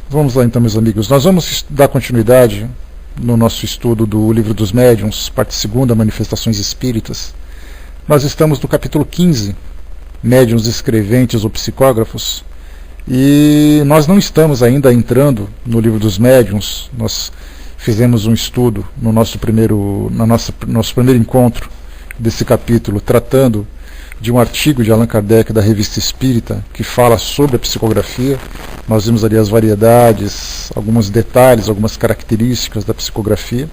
Vamos lá então, meus amigos. Nós vamos dar continuidade no nosso estudo do Livro dos Médiuns, parte 2ª, Manifestações Espíritas. Nós estamos no capítulo 15, Médiuns Escreventes ou Psicógrafos, e nós não estamos ainda entrando no Livro dos Médiuns. Nós fizemos um estudo no nosso primeiro encontro desse capítulo, tratando de um artigo de Allan Kardec da Revista Espírita, que fala sobre a psicografia. Nós vimos ali as variedades, alguns detalhes, algumas características da psicografia,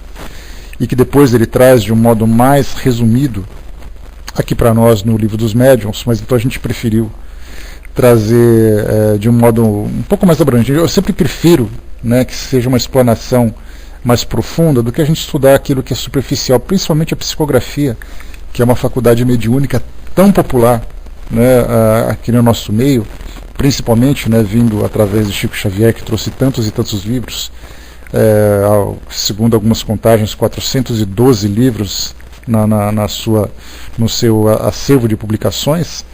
e que depois ele traz de um modo mais resumido aqui para nós no Livro dos Médiuns, mas então a gente preferiu trazer de um modo um pouco mais abrangente. Eu sempre prefiro, que seja uma explanação mais profunda do que a gente estudar aquilo que é superficial, principalmente a psicografia, que é uma faculdade mediúnica tão popular, aqui no nosso meio, principalmente vindo através de Chico Xavier, que trouxe tantos e tantos livros, segundo algumas contagens, 412 livros no seu acervo de publicações,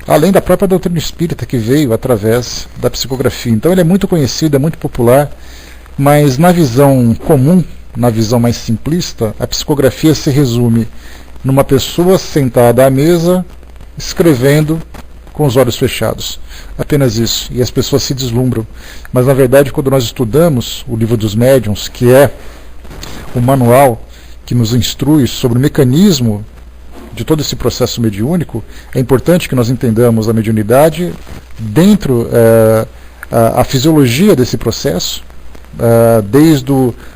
além da própria doutrina espírita, que veio através da psicografia. Então ele é muito conhecido, é muito popular, mas na visão comum, na visão mais simplista, a psicografia se resume numa pessoa sentada à mesa, escrevendo com os olhos fechados. Apenas isso. E as pessoas se deslumbram. Mas, na verdade, quando nós estudamos o Livro dos Médiuns, que é o manual que nos instrui sobre o mecanismo de todo esse processo mediúnico, é importante que nós entendamos a mediunidade dentro a fisiologia desse processo, desde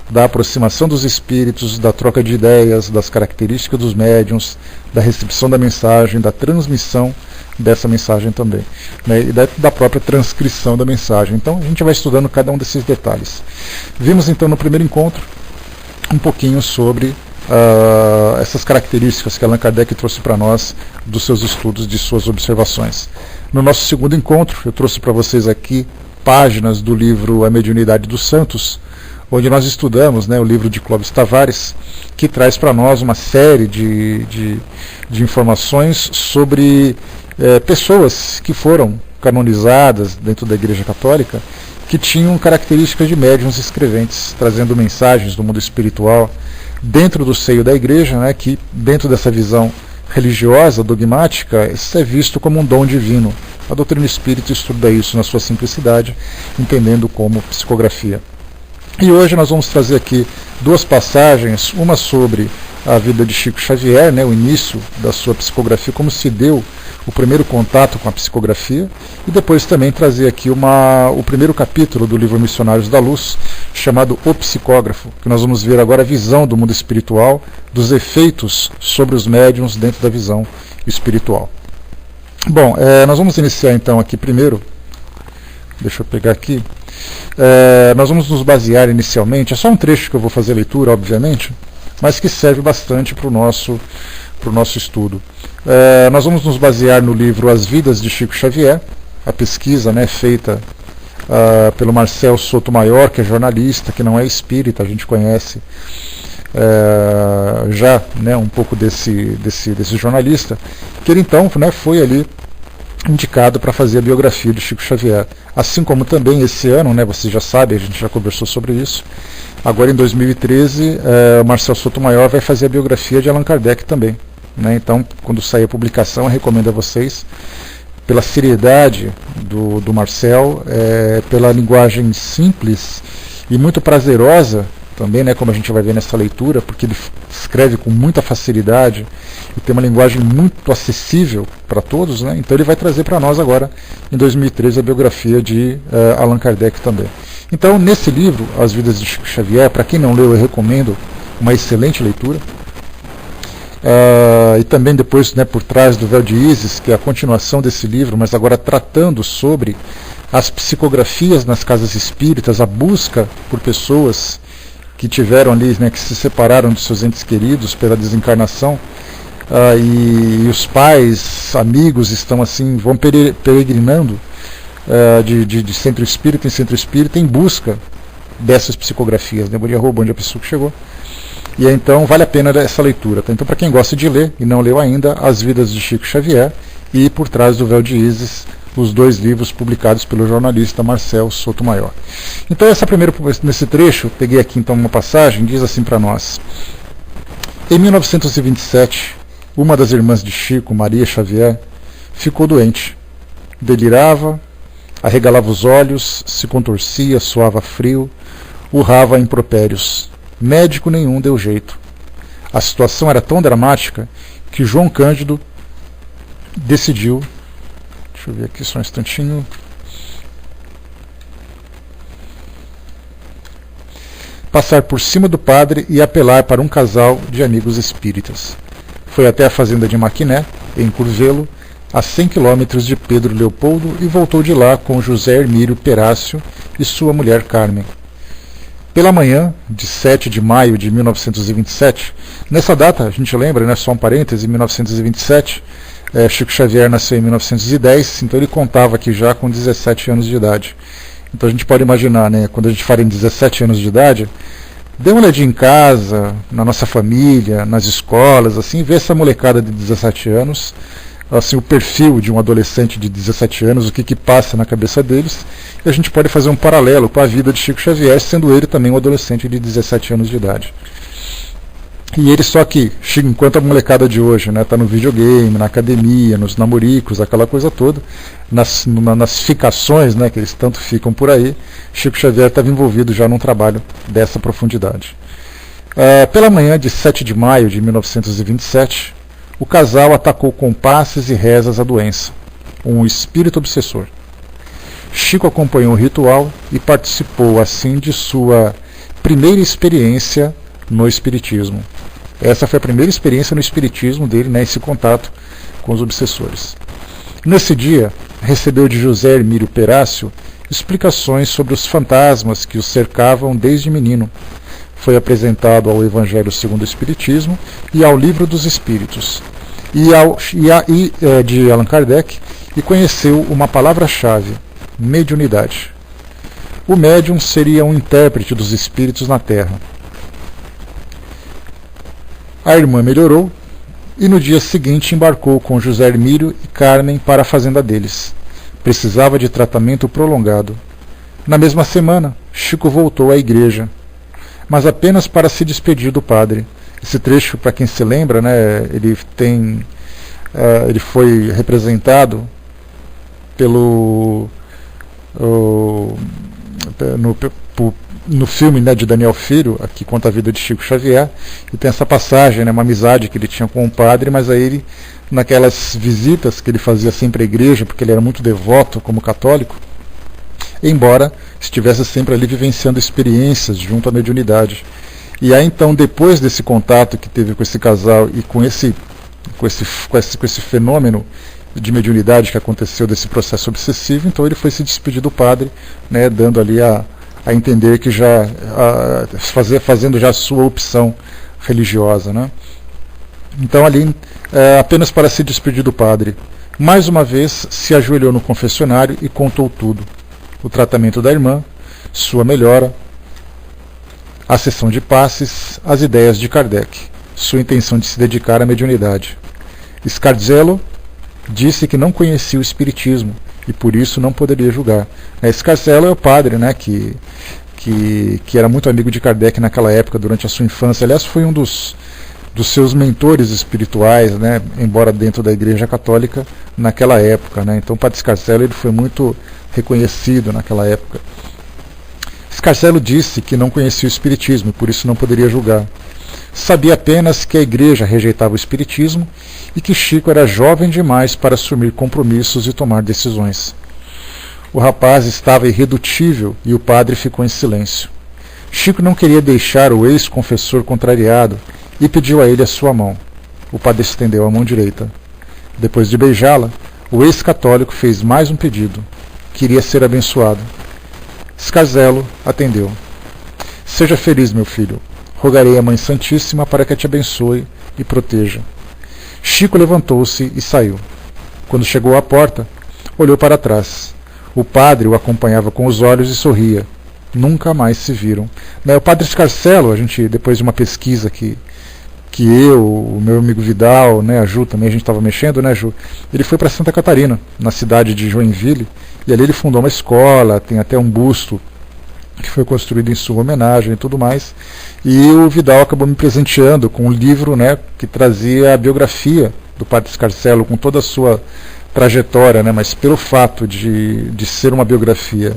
da aproximação dos espíritos, da troca de ideias, das características dos médiuns, da recepção da mensagem, da transmissão dessa mensagem também, e da própria transcrição da mensagem. Então a gente vai estudando cada um desses detalhes. Vimos então no primeiro encontro um pouquinho sobre essas características que Allan Kardec trouxe para nós dos seus estudos, de suas observações. No nosso segundo encontro, eu trouxe para vocês aqui páginas do livro A Mediunidade dos Santos, onde nós estudamos o livro de Clóvis Tavares, que traz para nós uma série de informações sobre pessoas que foram canonizadas dentro da Igreja Católica, que tinham características de médiuns escreventes, trazendo mensagens do mundo espiritual dentro do seio da Igreja, que dentro dessa visão religiosa, dogmática, isso é visto como um dom divino. A doutrina espírita estuda isso na sua simplicidade, entendendo como psicografia. E hoje nós vamos trazer aqui duas passagens, uma sobre a vida de Chico Xavier, o início da sua psicografia, como se deu o primeiro contato com a psicografia, e depois também trazer aqui o primeiro capítulo do livro Missionários da Luz, chamado O Psicógrafo, que nós vamos ver agora a visão do mundo espiritual, dos efeitos sobre os médiuns dentro da visão espiritual. Bom, nós vamos iniciar então aqui primeiro, deixa eu pegar aqui, nós vamos nos basear inicialmente, é só um trecho que eu vou fazer a leitura, obviamente, mas que serve bastante para o nosso estudo. Nós vamos nos basear no livro As Vidas de Chico Xavier, a pesquisa feita pelo Marcel Sotomayor, que é jornalista, que não é espírita, a gente conhece já um pouco desse jornalista, que ele então foi ali indicado para fazer a biografia de Chico Xavier. Assim como também esse ano, você já sabe, a gente já conversou sobre isso, agora em 2013, Marcel Sotomayor vai fazer a biografia de Allan Kardec também. Então, quando sair a publicação, eu recomendo a vocês, pela seriedade do Marcel, pela linguagem simples e muito prazerosa também, como a gente vai ver nessa leitura, porque ele escreve com muita facilidade e tem uma linguagem muito acessível para todos, então ele vai trazer para nós agora, em 2013, a biografia de Allan Kardec também. Então, nesse livro, As Vidas de Chico Xavier, para quem não leu, eu recomendo, uma excelente leitura. E também depois, Por Trás do Véu de Ísis, que é a continuação desse livro, mas agora tratando sobre as psicografias nas casas espíritas, a busca por pessoas que tiveram ali, que se separaram de seus entes queridos pela desencarnação, e os pais, amigos estão assim, vão peregrinando de centro espírita em centro espírita em busca dessas psicografias. Bom dia, Rô, bom dia, pessoa que chegou. E então vale a pena essa leitura. Então, para quem gosta de ler e não leu ainda, As Vidas de Chico Xavier e Por Trás do Véu de Ísis, os 2 livros publicados pelo jornalista Marcel Sotomayor. Então nesse trecho, peguei aqui então uma passagem, diz assim para nós: em 1927, uma das irmãs de Chico, Maria Xavier, ficou doente. Delirava, arregalava os olhos, se contorcia, suava frio, urrava impropérios. Médico nenhum deu jeito. A situação era tão dramática que João Cândido decidiu... Deixa eu ver aqui só um instantinho. Passar por cima do padre e apelar para um casal de amigos espíritas. Foi até a fazenda de Maquiné, em Curvelo, a 100 quilômetros de Pedro Leopoldo, e voltou de lá com José Hermílio Perácio e sua mulher Carmen. Pela manhã de 7 de maio de 1927, nessa data, a gente lembra, né, só um parêntese, em 1927, Chico Xavier nasceu em 1910, então ele contava aqui já com 17 anos de idade. Então a gente pode imaginar, né, quando a gente fala em 17 anos de idade, dê uma olhadinha em casa, na nossa família, nas escolas, assim, vê essa molecada de 17 anos, assim, o perfil de um adolescente de 17 anos, o que passa na cabeça deles, e a gente pode fazer um paralelo com a vida de Chico Xavier, sendo ele também um adolescente de 17 anos de idade. E ele só que, enquanto a molecada de hoje está no videogame, na academia, nos namoricos, aquela coisa toda, nas ficações, né, que eles tanto ficam por aí, Chico Xavier estava envolvido já num trabalho dessa profundidade. Pela manhã de 7 de maio de 1927, o casal atacou com passes e rezas a doença, um espírito obsessor. Chico acompanhou o ritual e participou assim de sua primeira experiência no espiritismo. Essa foi a primeira experiência no espiritismo dele, né, esse contato com os obsessores. Nesse dia, recebeu de José Hermílio Perácio explicações sobre os fantasmas que o cercavam desde menino. Foi apresentado ao Evangelho segundo o Espiritismo e ao Livro dos Espíritos, de Allan Kardec, e conheceu uma palavra-chave: mediunidade. O médium seria um intérprete dos espíritos na Terra. A irmã melhorou e no dia seguinte embarcou com José Hermílio e Carmen para a fazenda deles. Precisava de tratamento prolongado. Na mesma semana, Chico voltou à igreja, mas apenas para se despedir do padre. Esse trecho, para quem se lembra, né, ele foi representado no filme, né, de Daniel Filho, que conta a vida de Chico Xavier, e tem essa passagem, né, uma amizade que ele tinha com o padre, mas aí ele, naquelas visitas que ele fazia sempre à igreja, porque ele era muito devoto como católico, embora estivesse sempre ali vivenciando experiências junto à mediunidade. E aí então, depois desse contato que teve com esse casal e com esse fenômeno de mediunidade que aconteceu, desse processo obsessivo, então ele foi se despedir do padre, né, dando ali a entender que já fazendo já a sua opção religiosa, né? Então ali, apenas para se despedir do padre, mais uma vez se ajoelhou no confessionário e contou tudo: o tratamento da irmã, sua melhora, a sessão de passes, as ideias de Kardec, sua intenção de se dedicar à mediunidade. Scarzello disse que não conhecia o espiritismo e por isso não poderia julgar. Scarzello é o padre, né, que era muito amigo de Kardec naquela época, durante a sua infância. Aliás, foi um dos seus mentores espirituais, né, embora dentro da Igreja Católica naquela época, né. Então o padre Scarzello ele foi muito reconhecido naquela época. Scarzello disse que não conhecia o espiritismo e por isso não poderia julgar. Sabia apenas que a igreja rejeitava o espiritismo e que Chico era jovem demais para assumir compromissos e tomar decisões. O rapaz estava irredutível e o padre ficou em silêncio. Chico não queria deixar o ex-confessor contrariado e pediu a ele a sua mão. O padre estendeu a mão direita. Depois de beijá-la, o ex-católico fez mais um pedido. Queria ser abençoado. Scarzello atendeu. Seja feliz, meu filho. Rogarei à Mãe Santíssima para que te abençoe e proteja. Chico levantou-se e saiu. Quando chegou à porta, olhou para trás. O padre o acompanhava com os olhos e sorria. Nunca mais se viram. O padre Scarzello, a gente, depois de uma pesquisa que que eu, o meu amigo Vidal, né, a Ju também, a gente estava mexendo, né, Ju? Ele foi para Santa Catarina, na cidade de Joinville, e ali ele fundou uma escola, tem até um busto que foi construído em sua homenagem e tudo mais. E o Vidal acabou me presenteando com um livro, né, que trazia a biografia do Padre Scarcelo, com toda a sua trajetória, né, mas pelo fato de ser uma biografia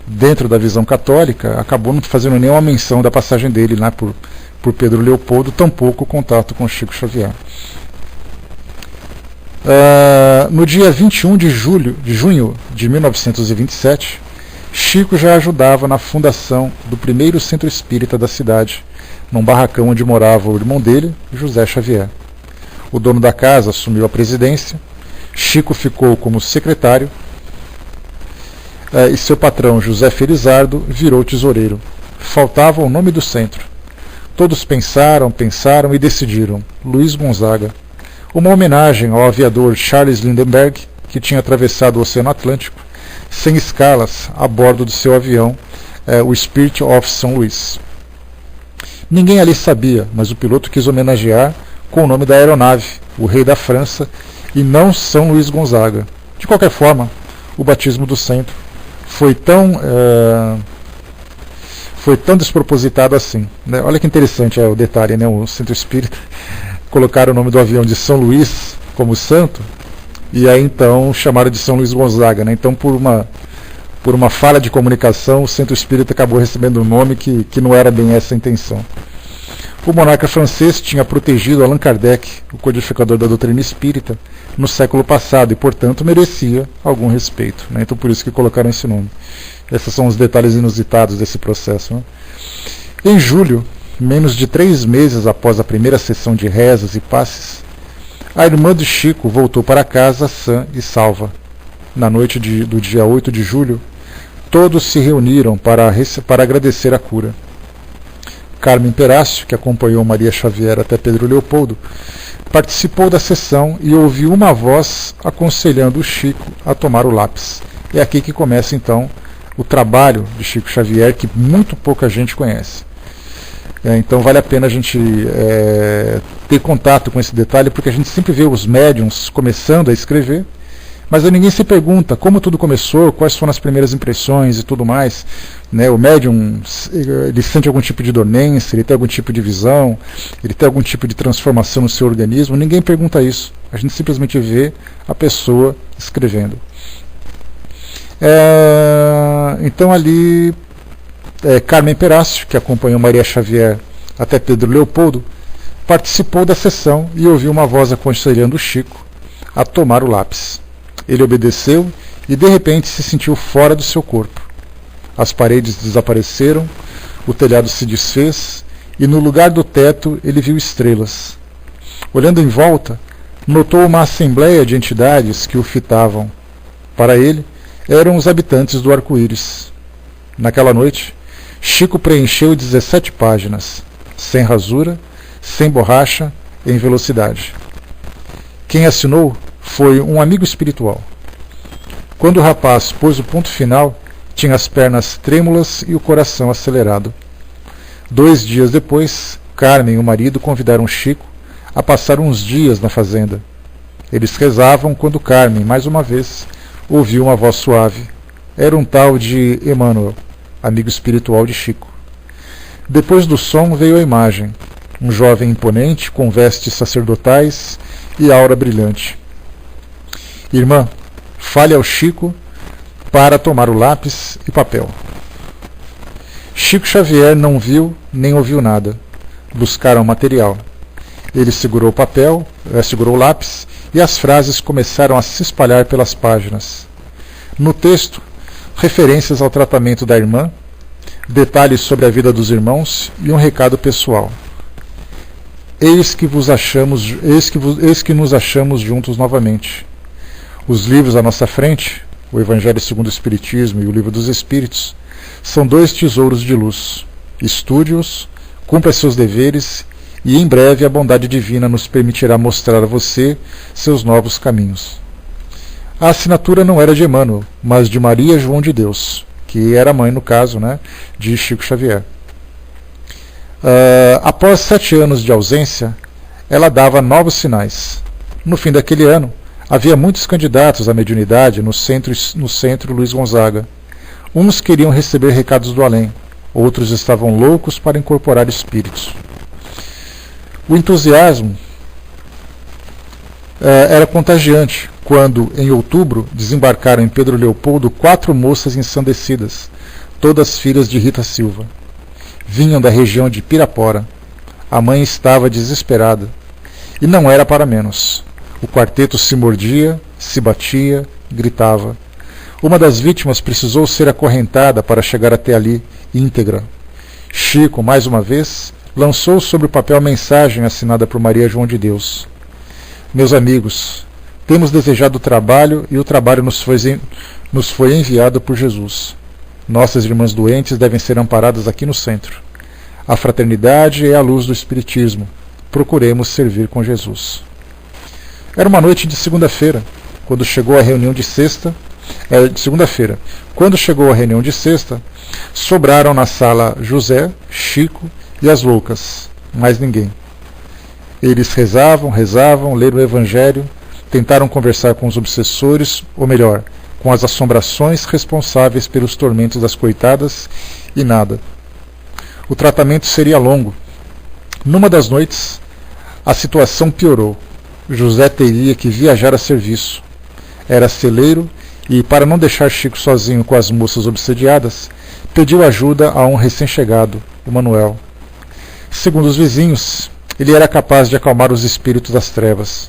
dentro da visão católica, acabou não fazendo nenhuma menção da passagem dele lá por Pedro Leopoldo, tampouco o contato com Chico Xavier. No dia 21 de junho de 1927, Chico já ajudava na fundação do primeiro centro espírita da cidade, num barracão onde morava o irmão dele, José Xavier. O dono da casa assumiu a presidência, Chico ficou como secretário, e seu patrão, José Felizardo, virou tesoureiro. Faltava o nome do centro. Todos pensaram e decidiram: Luiz Gonzaga. Uma homenagem ao aviador Charles Lindbergh, que tinha atravessado o Oceano Atlântico sem escalas a bordo do seu avião, o Spirit of São Luís. Ninguém ali sabia, mas o piloto quis homenagear com o nome da aeronave, o Rei da França, e não São Luís Gonzaga. De qualquer forma, o batismo do centro foi tão despropositado assim, né? Olha que interessante o detalhe, né? O centro espírita colocaram o nome do avião de São Luís como santo, e aí então chamaram de São Luís Gonzaga, né? Então por uma falha de comunicação, o centro espírita acabou recebendo um nome que não era bem essa a intenção. O monarca francês tinha protegido Allan Kardec, o codificador da doutrina espírita, no século passado e, portanto, merecia algum respeito, né? Então por isso que colocaram esse nome. Esses são os detalhes inusitados desse processo, né? Em julho, menos de 3 meses após a primeira sessão de rezas e passes, a irmã de Chico voltou para casa sã e salva. Na noite do dia 8 de julho, todos se reuniram para agradecer a cura. Carmen Perácio, que acompanhou Maria Xavier até Pedro Leopoldo, participou da sessão e ouviu uma voz aconselhando o Chico a tomar o lápis. É aqui que começa então o trabalho de Chico Xavier, que muito pouca gente conhece. Então vale a pena a gente ter contato com esse detalhe, porque a gente sempre vê os médiuns começando a escrever, mas ninguém se pergunta como tudo começou, quais foram as primeiras impressões e tudo mais, né? O médium, ele sente algum tipo de dormência, ele tem algum tipo de visão, ele tem algum tipo de transformação no seu organismo. Ninguém pergunta isso, a gente simplesmente vê a pessoa escrevendo. Então ali, Carmen Perácio, que acompanhou Maria Xavier até Pedro Leopoldo, participou da sessão e ouviu uma voz aconselhando o Chico a tomar o lápis. Ele obedeceu e de repente se sentiu fora do seu corpo. As paredes desapareceram, o telhado se desfez e no lugar do teto ele viu estrelas. Olhando em volta, notou uma assembleia de entidades que o fitavam. Para ele, eram os habitantes do arco-íris. Naquela noite, Chico preencheu 17 páginas, sem rasura, sem borracha, em velocidade. Quem assinou foi um amigo espiritual. Quando o rapaz pôs o ponto final, tinha as pernas trêmulas e o coração acelerado. 2 dias depois, Carmen e o marido convidaram Chico a passar uns dias na fazenda. Eles rezavam quando Carmen, mais uma vez, ouviu uma voz suave. Era um tal de Emmanuel, amigo espiritual de Chico. Depois do som veio a imagem, um jovem imponente com vestes sacerdotais e aura brilhante. Irmã, fale ao Chico para tomar o lápis e papel. Chico Xavier não viu nem ouviu nada. Buscaram material. Ele segurou o papel, segurou o lápis e as frases começaram a se espalhar pelas páginas. No texto, referências ao tratamento da irmã, detalhes sobre a vida dos irmãos e um recado pessoal. Eis que nos achamos juntos novamente. Os livros à nossa frente, o Evangelho segundo o Espiritismo e o Livro dos Espíritos, são 2 tesouros de luz. Estude-os, cumpra seus deveres e em breve a bondade divina nos permitirá mostrar a você seus novos caminhos. A assinatura não era de Emmanuel, mas de Maria João de Deus, que era a mãe, no caso, né, de Chico Xavier. Após 7 anos de ausência, ela dava novos sinais. No fim daquele ano, havia muitos candidatos à mediunidade no centro Luiz Gonzaga. Uns queriam receber recados do além, outros estavam loucos para incorporar espíritos. O entusiasmo era contagiante quando, em outubro, desembarcaram em Pedro Leopoldo 4 moças ensandecidas, todas filhas de Rita Silva. Vinham da região de Pirapora. A mãe estava desesperada. E não era para menos. O quarteto se mordia, se batia, gritava. Uma das vítimas precisou ser acorrentada para chegar até ali, íntegra. Chico, mais uma vez, lançou sobre o papel a mensagem assinada por Maria João de Deus. Meus amigos, temos desejado o trabalho e o trabalho nos foi enviado por Jesus. Nossas irmãs doentes devem ser amparadas aqui no centro. A fraternidade é a luz do Espiritismo. Procuremos servir com Jesus. Era uma noite de segunda-feira, quando chegou a reunião de sexta. Quando chegou a reunião de sexta, sobraram na sala José, Chico e as loucas, mais ninguém. Eles rezavam, leram o Evangelho, tentaram conversar com os obsessores, ou melhor, com as assombrações responsáveis pelos tormentos das coitadas, e nada. O tratamento seria longo. Numa das noites, a situação piorou. José teria que viajar a serviço. Era celeiro e, para não deixar Chico sozinho com as moças obsediadas, pediu ajuda a um recém-chegado, o Manuel. Segundo os vizinhos, ele era capaz de acalmar os espíritos das trevas.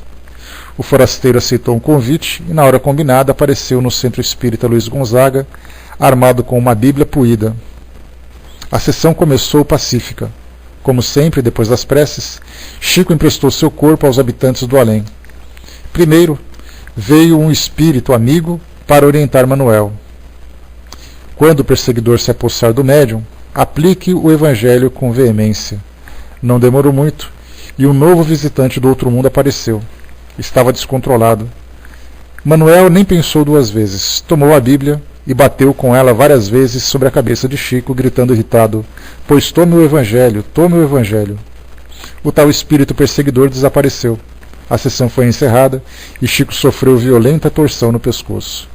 O forasteiro aceitou um convite e, na hora combinada, apareceu no Centro Espírita Luiz Gonzaga, armado com uma Bíblia puída. A sessão começou pacífica. Como sempre, depois das preces, Chico emprestou seu corpo aos habitantes do além. Primeiro, veio um espírito amigo para orientar Manuel. Quando o perseguidor se apossar do médium, aplique o Evangelho com veemência. Não demorou muito, e um novo visitante do outro mundo apareceu. Estava descontrolado. Manuel nem pensou 2 vezes. Tomou a Bíblia e bateu com ela várias vezes sobre a cabeça de Chico, gritando irritado: "Pois tome o Evangelho, tome o Evangelho." O tal espírito perseguidor desapareceu. A sessão foi encerrada e Chico sofreu violenta torção no pescoço.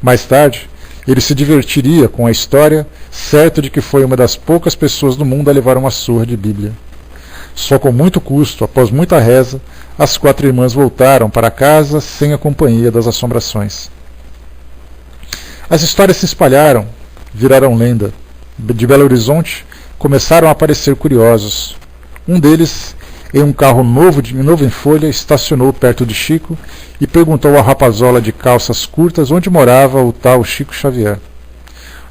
Mais tarde, ele se divertiria com a história, certo de que foi uma das poucas pessoas do mundo a levar uma surra de Bíblia. Só com muito custo, após muita reza, as 4 irmãs voltaram para casa sem a companhia das assombrações. As histórias se espalharam, viraram lenda. De Belo Horizonte, começaram a aparecer curiosos. Um deles, em um carro novo em folha, estacionou perto de Chico e perguntou ao rapazola de calças curtas onde morava o tal Chico Xavier.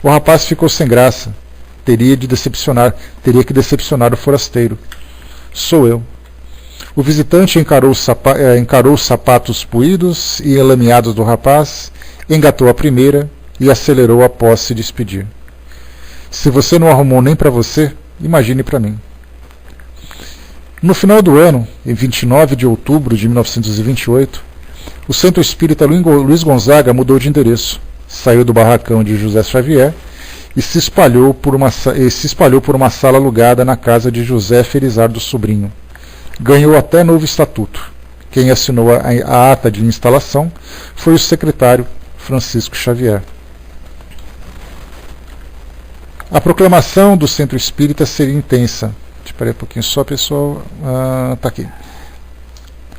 O rapaz ficou sem graça. Teria que decepcionar o forasteiro. "Sou eu." O visitante encarou os sapatos puídos e enlameados do rapaz, engatou a primeira e acelerou após se despedir. "Se você não arrumou nem para você, imagine para mim." No final do ano, em 29 de outubro de 1928, o Centro Espírita Luiz Gonzaga mudou de endereço, saiu do barracão de José Xavier e se espalhou por uma sala alugada na casa de José Felizardo Sobrinho. Ganhou até novo estatuto. Quem assinou a ata de instalação foi o secretário Francisco Xavier. A proclamação do Centro Espírita seria intensa. Espera aí um pouquinho só, pessoal. Está aqui.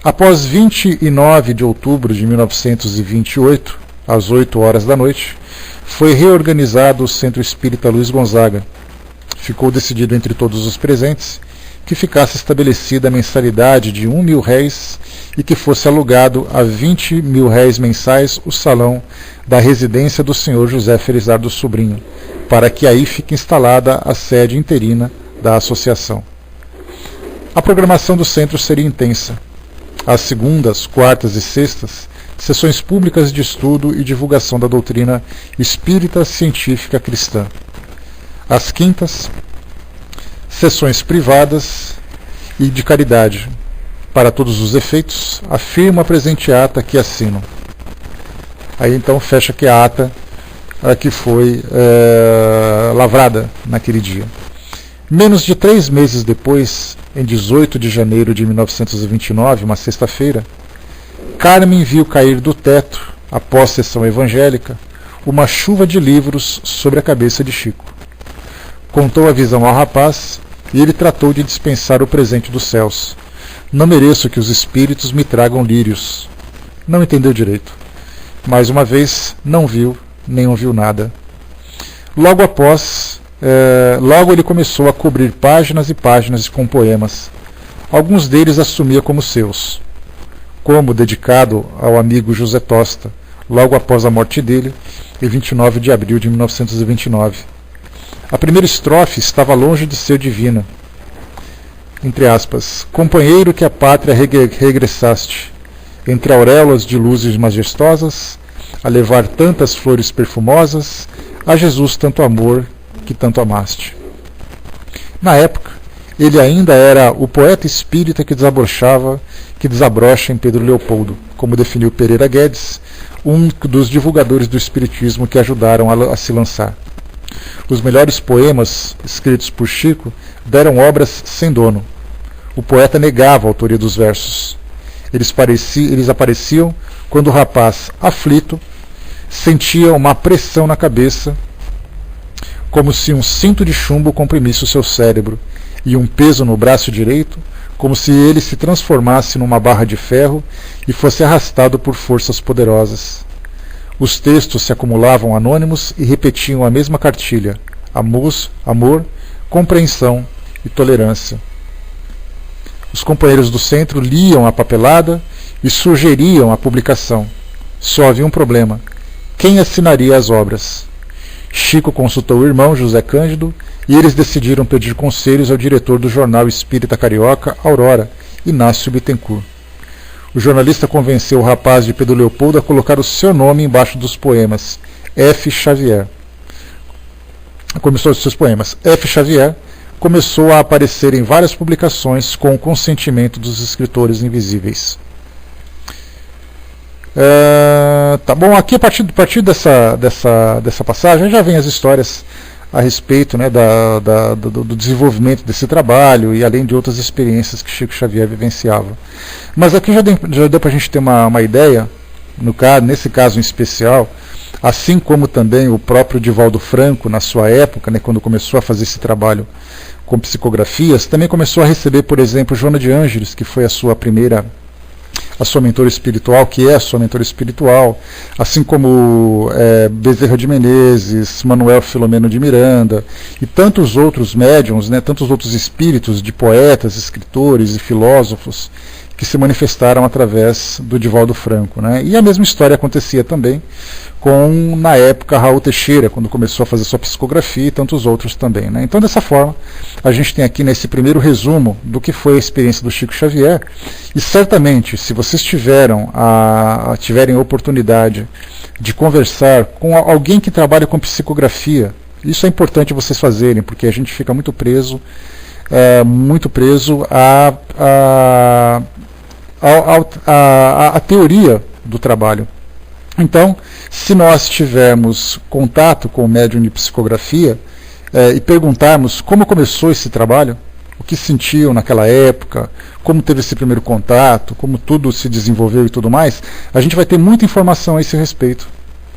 Após 29 de outubro de 1928, às 8 horas da noite, foi reorganizado o Centro Espírita Luiz Gonzaga. Ficou decidido entre todos os presentes que ficasse estabelecida a mensalidade de R$1.000 e que fosse alugado a R$20.000 mensais o salão da residência do senhor José Felizardo Sobrinho, para que aí fique instalada a sede interina da associação. A programação do centro seria intensa. Às segundas, quartas e sextas, sessões públicas de estudo e divulgação da doutrina espírita científica cristã. Às quintas, sessões privadas e de caridade. Para todos os efeitos, afirma a presente ata que assino. Aí então fecha aqui a ata que foi lavrada naquele dia. Menos de 3 meses depois, em 18 de janeiro de 1929, uma sexta-feira, Carmen viu cair do teto, após sessão evangélica, uma chuva de livros sobre a cabeça de Chico. Contou a visão ao rapaz e ele tratou de dispensar o presente dos céus. Não mereço que os espíritos me tragam lírios. Não entendeu direito. Mais uma vez, não viu, nem ouviu nada. Logo ele começou a cobrir páginas e páginas com poemas. Alguns deles assumia como seus, como dedicado ao amigo José Tosta, logo após a morte dele, em 29 de abril de 1929. A primeira estrofe estava longe de ser divina. Entre aspas, companheiro que a pátria regressaste, entre auréolas de luzes majestosas, a levar tantas flores perfumosas, a Jesus tanto amor que tanto amaste. Na época, ele ainda era o poeta espírita que desabrocha em Pedro Leopoldo, como definiu Pereira Guedes, um dos divulgadores do espiritismo que ajudaram a se lançar. Os melhores poemas escritos por Chico deram obras sem dono. O poeta negava a autoria dos versos. Eles apareciam quando o rapaz, aflito, sentia uma pressão na cabeça, como se um cinto de chumbo comprimisse o seu cérebro, e um peso no braço direito, como se ele se transformasse numa barra de ferro e fosse arrastado por forças poderosas. Os textos se acumulavam anônimos e repetiam a mesma cartilha: amor, compreensão e tolerância. Os companheiros do centro liam a papelada e sugeriam a publicação. Só havia um problema: quem assinaria as obras? Chico consultou o irmão José Cândido e eles decidiram pedir conselhos ao diretor do jornal espírita carioca Aurora, Inácio Bittencourt. O jornalista convenceu o rapaz de Pedro Leopoldo a colocar o seu nome embaixo dos poemas, F. Xavier. Começou os seus poemas. F. Xavier começou a aparecer em várias publicações com o consentimento dos escritores invisíveis. Tá bom, aqui a partir dessa passagem já vem as histórias a respeito, né, do desenvolvimento desse trabalho e além de outras experiências que Chico Xavier vivenciava. Mas aqui já deu para a gente ter uma ideia, nesse caso em especial, assim como também o próprio Divaldo Franco, na sua época, né, quando começou a fazer esse trabalho com psicografias, também começou a receber, por exemplo, Joana de Ângeles, que foi a sua mentora espiritual, que é a sua mentora espiritual, assim como Bezerra de Menezes, Manuel Filomeno de Miranda e tantos outros médiuns, né, tantos outros espíritos de poetas, escritores e filósofos que se manifestaram através do Divaldo Franco, né? E a mesma história acontecia também com, na época, Raul Teixeira, quando começou a fazer sua psicografia, e tantos outros também, né? Então, dessa forma, a gente tem aqui nesse primeiro resumo do que foi a experiência do Chico Xavier, e certamente, se vocês tiverem a oportunidade de conversar com alguém que trabalha com psicografia, isso é importante vocês fazerem, porque a gente fica muito preso à teoria do trabalho. Então, se nós tivermos contato com o médium de psicografia e perguntarmos como começou esse trabalho, o que sentiam naquela época, como teve esse primeiro contato, como tudo se desenvolveu e tudo mais, a gente vai ter muita informação a esse respeito.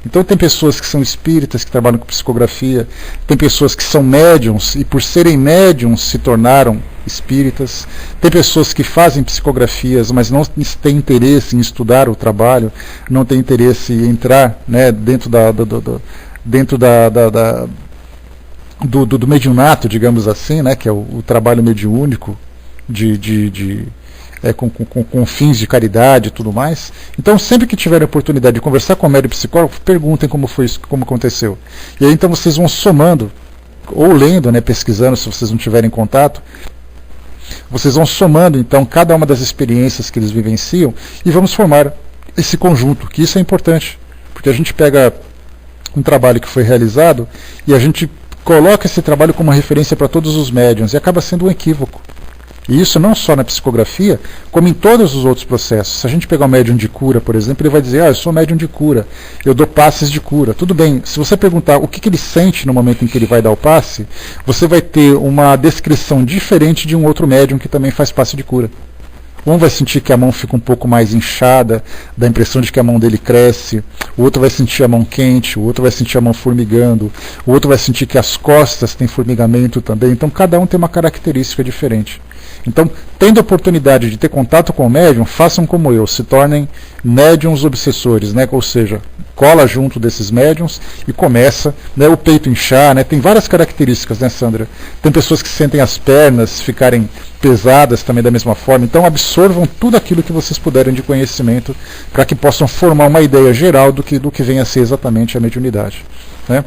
Então tem pessoas que são espíritas, que trabalham com psicografia, tem pessoas que são médiums e por serem médiums se tornaram espíritas, tem pessoas que fazem psicografias, mas não têm interesse em estudar o trabalho, não têm interesse em entrar, né, dentro do mediunato, digamos assim, né, que é o trabalho mediúnico com fins de caridade e tudo mais. Então, sempre que tiverem a oportunidade de conversar com o médium psicólogo, perguntem como foi isso, como aconteceu. E aí, então, vocês vão somando, ou lendo, né, pesquisando, se vocês não tiverem contato, vocês vão somando, então, cada uma das experiências que eles vivenciam e vamos formar esse conjunto, que isso é importante, porque a gente pega um trabalho que foi realizado e a gente coloca esse trabalho como uma referência para todos os médiuns e acaba sendo um equívoco. E isso não só na psicografia, como em todos os outros processos. Se a gente pegar um médium de cura, por exemplo, ele vai dizer, eu sou médium de cura, eu dou passes de cura. Tudo bem, se você perguntar o que ele sente no momento em que ele vai dar o passe, você vai ter uma descrição diferente de um outro médium que também faz passe de cura. Um vai sentir que a mão fica um pouco mais inchada, dá a impressão de que a mão dele cresce, o outro vai sentir a mão quente, o outro vai sentir a mão formigando, o outro vai sentir que as costas têm formigamento também. Então cada um tem uma característica diferente. Então, tendo a oportunidade de ter contato com o médium, façam como eu, se tornem médiums obsessores, né? Ou seja, cola junto desses médiums e começa, né, o peito inchar, né? Tem várias características, né, Sandra? Tem pessoas que sentem as pernas ficarem pesadas também da mesma forma. Então absorvam tudo aquilo que vocês puderem de conhecimento para que possam formar uma ideia geral do que vem a ser exatamente a mediunidade, né?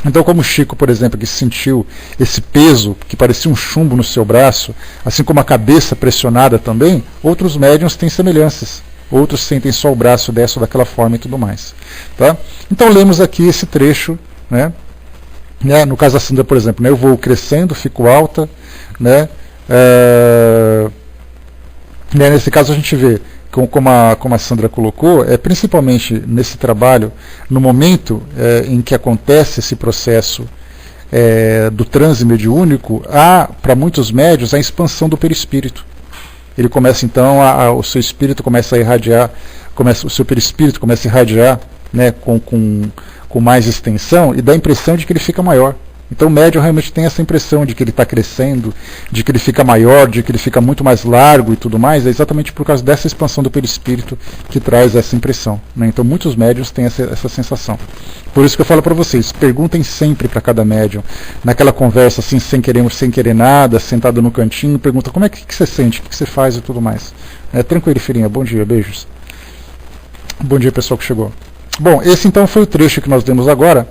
Então, como o Chico, por exemplo, que sentiu esse peso que parecia um chumbo no seu braço, assim como a cabeça pressionada também, outros médiuns têm semelhanças. Outros sentem só o braço dessa ou daquela forma e tudo mais. Tá? Então, lemos aqui esse trecho, né? No caso da Sandra, por exemplo, né? Eu vou crescendo, fico alta, né? Nesse caso, a gente vê, como a Sandra colocou, principalmente nesse trabalho, no momento em que acontece esse processo do transe mediúnico, há, para muitos médiuns, a expansão do perispírito. Ele começa então, o seu espírito começa a irradiar, o seu perispírito começa a irradiar, né, com mais extensão, e dá a impressão de que ele fica maior. Então o médium realmente tem essa impressão de que ele está crescendo, de que ele fica maior, de que ele fica muito mais largo e tudo mais, é exatamente por causa dessa expansão do perispírito que traz essa impressão, né? Então muitos médiums têm essa sensação. Por isso que eu falo para vocês, perguntem sempre para cada médium, naquela conversa assim, sem querer nada, sentado no cantinho, pergunta como é que você sente, o que você faz e tudo mais. Tranquilo, filhinha, bom dia, beijos. Bom dia, pessoal que chegou. Bom, esse então foi o trecho que nós demos agora,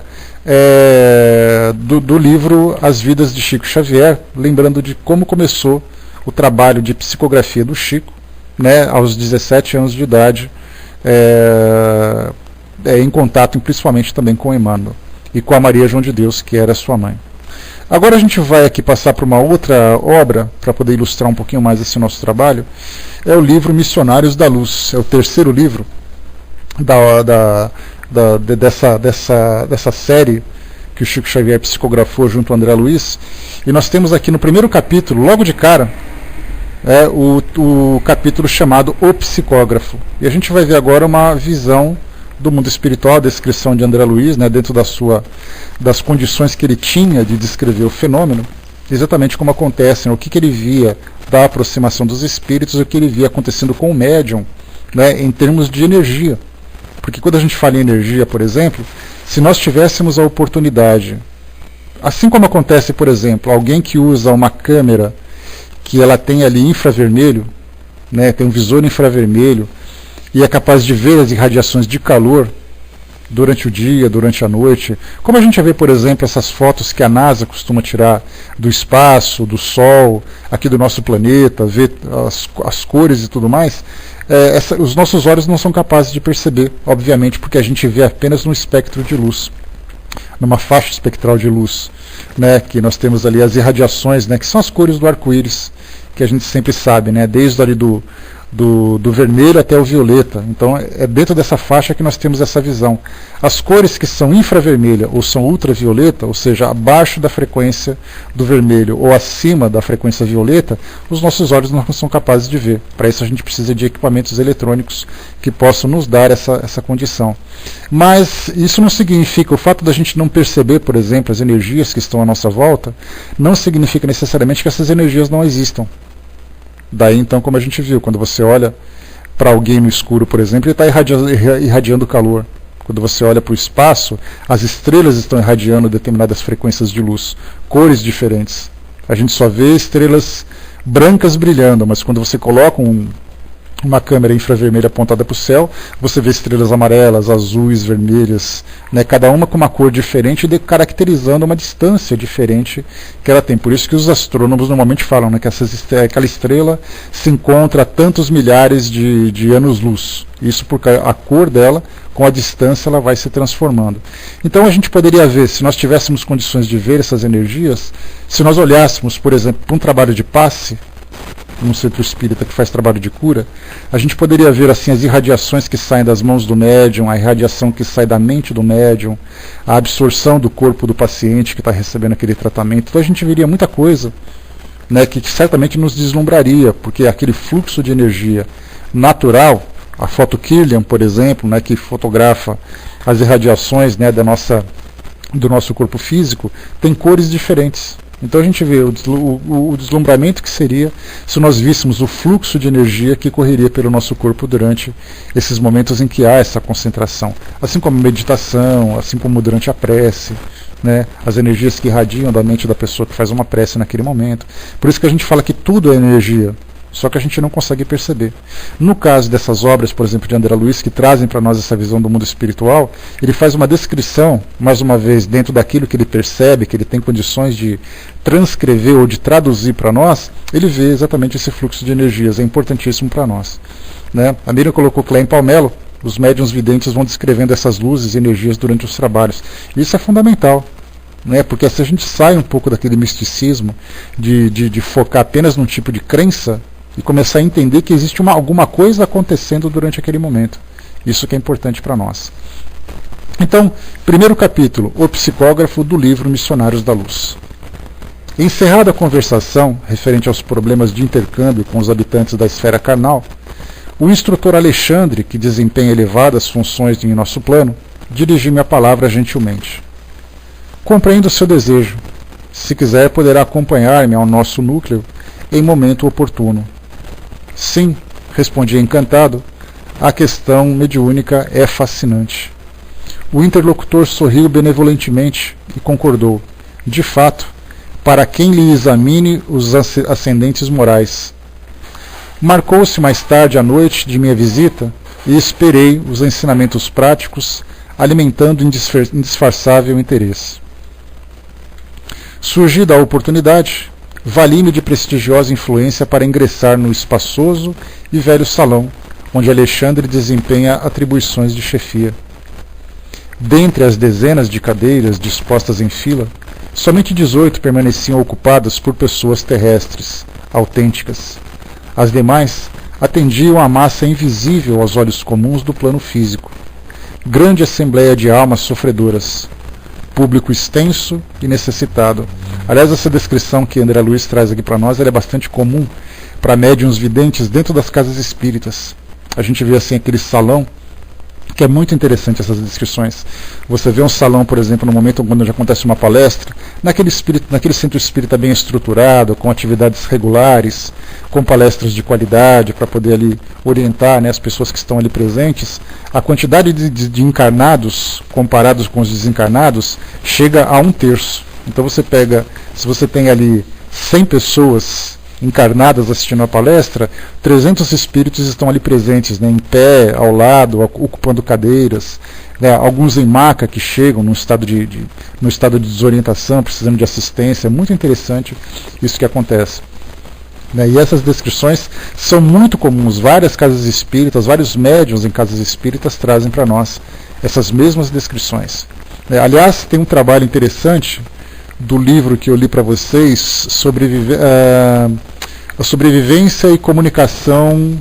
do livro As Vidas de Chico Xavier, lembrando de como começou o trabalho de psicografia do Chico, né, aos 17 anos de idade, em contato principalmente também com Emmanuel e com a Maria João de Deus, que era sua mãe. Agora a gente vai aqui passar para uma outra obra, para poder ilustrar um pouquinho mais esse nosso trabalho, é o livro Missionários da Luz, é o terceiro livro dessa série que o Chico Xavier psicografou junto ao André Luiz, e nós temos aqui no primeiro capítulo, logo de cara, o capítulo chamado O Psicógrafo, e a gente vai ver agora uma visão do mundo espiritual, a descrição de André Luiz, né, dentro das condições que ele tinha de descrever o fenômeno, exatamente como acontece, né, o que ele via da aproximação dos espíritos, o que ele via acontecendo com o médium, né, em termos de energia. Porque quando a gente fala em energia, por exemplo, se nós tivéssemos a oportunidade, assim como acontece, por exemplo, alguém que usa uma câmera que ela tem ali infravermelho, né, tem um visor infravermelho, e é capaz de ver as irradiações de calor durante o dia, durante a noite, como a gente vê, por exemplo, essas fotos que a NASA costuma tirar do espaço, do Sol, aqui do nosso planeta, ver as cores e tudo mais, os nossos olhos não são capazes de perceber, obviamente, porque a gente vê apenas no espectro de luz, numa faixa espectral de luz, né, que nós temos ali as irradiações, né, que são as cores do arco-íris, que a gente sempre sabe, né, desde ali do vermelho até o violeta. Então é dentro dessa faixa que nós temos essa visão. As cores que são infravermelha ou são ultravioleta, ou seja, abaixo da frequência do vermelho ou acima da frequência violeta, os nossos olhos não são capazes de ver. Para isso a gente precisa de equipamentos eletrônicos que possam nos dar essa condição. Mas isso não significa, o fato da gente não perceber, por exemplo, as energias que estão à nossa volta, não significa necessariamente que essas energias não existam. Daí então, como a gente viu, quando você olha para alguém no escuro, por exemplo, ele está irradiando calor. Quando você olha para o espaço, as estrelas estão irradiando determinadas frequências de luz, cores diferentes. A gente só vê estrelas brancas brilhando, mas quando você coloca uma câmera infravermelha apontada para o céu, você vê estrelas amarelas, azuis, vermelhas, né, cada uma com uma cor diferente, caracterizando uma distância diferente que ela tem. Por isso que os astrônomos normalmente falam, né, que aquela estrela se encontra a tantos milhares de anos-luz. Isso porque a cor dela, com a distância, ela vai se transformando. Então a gente poderia ver, se nós tivéssemos condições de ver essas energias, se nós olhássemos, por exemplo, para um trabalho de passe, num centro espírita que faz trabalho de cura, a gente poderia ver assim as irradiações que saem das mãos do médium, a irradiação que sai da mente do médium, a absorção do corpo do paciente que está recebendo aquele tratamento. Então a gente veria muita coisa, né, que certamente nos deslumbraria, porque aquele fluxo de energia natural, a foto Kirlian, por exemplo, né, que fotografa as irradiações, né, do nosso corpo físico, tem cores diferentes. Então a gente vê o deslumbramento que seria se nós víssemos o fluxo de energia que correria pelo nosso corpo durante esses momentos em que há essa concentração. Assim como a meditação, assim como durante a prece, né, as energias que irradiam da mente da pessoa que faz uma prece naquele momento. Por isso que a gente fala que tudo é energia, só que a gente não consegue perceber. No caso dessas obras, por exemplo, de André Luiz, que trazem para nós essa visão do mundo espiritual, ele faz uma descrição, mais uma vez, dentro daquilo que ele percebe, que ele tem condições de transcrever ou de traduzir para nós, ele vê exatamente esse fluxo de energias, é importantíssimo para nós. Né? A Miriam colocou que lá em Palmelo, os médiuns videntes vão descrevendo essas luzes e energias durante os trabalhos. Isso é fundamental. Né? Porque se a gente sai um pouco daquele misticismo de focar apenas num tipo de crença, e começar a entender que existe alguma coisa acontecendo durante aquele momento. Isso que é importante para nós. Então, primeiro capítulo, o psicógrafo do livro Missionários da Luz. Encerrada a conversação referente aos problemas de intercâmbio com os habitantes da esfera carnal, o instrutor Alexandre, que desempenha elevadas funções em nosso plano, dirigiu-me a palavra gentilmente. Compreendo o seu desejo. Se quiser, poderá acompanhar-me ao nosso núcleo em momento oportuno. Sim, respondi encantado, a questão mediúnica é fascinante. O interlocutor sorriu benevolentemente e concordou. De fato, para quem lhe examine os ascendentes morais. Marcou-se mais tarde à noite de minha visita e esperei os ensinamentos práticos, alimentando indisfarçável interesse. Surgida a oportunidade, vali-me de prestigiosa influência para ingressar no espaçoso e velho salão, onde Alexandre desempenha atribuições de chefia. Dentre as dezenas de cadeiras dispostas em fila, somente 18 permaneciam ocupadas por pessoas terrestres, autênticas. As demais atendiam à massa invisível aos olhos comuns do plano físico. Grande assembleia de almas sofredoras. Público extenso e necessitado. Aliás, essa descrição que André Luiz traz aqui para nós, ela é bastante comum para médiuns videntes dentro das casas espíritas. A gente vê assim aquele salão, que é muito interessante essas descrições. Você vê um salão, por exemplo, no momento quando já acontece uma palestra, naquele centro espírita bem estruturado, com atividades regulares, com palestras de qualidade, para poder ali orientar, né, as pessoas que estão ali presentes, a quantidade de encarnados, comparados com os desencarnados, chega a 1/3. Então você pega, se você tem ali 100 pessoas encarnadas assistindo a palestra, 300 espíritos estão ali presentes, né, em pé, ao lado, ocupando cadeiras, né, alguns em maca que chegam num estado de desorientação, precisando de assistência. É muito interessante isso que acontece. Né, e essas descrições são muito comuns. Várias casas espíritas, vários médiuns em casas espíritas trazem para nós essas mesmas descrições. Aliás, tem um trabalho interessante do livro que eu li para vocês sobre a sobrevivência e comunicação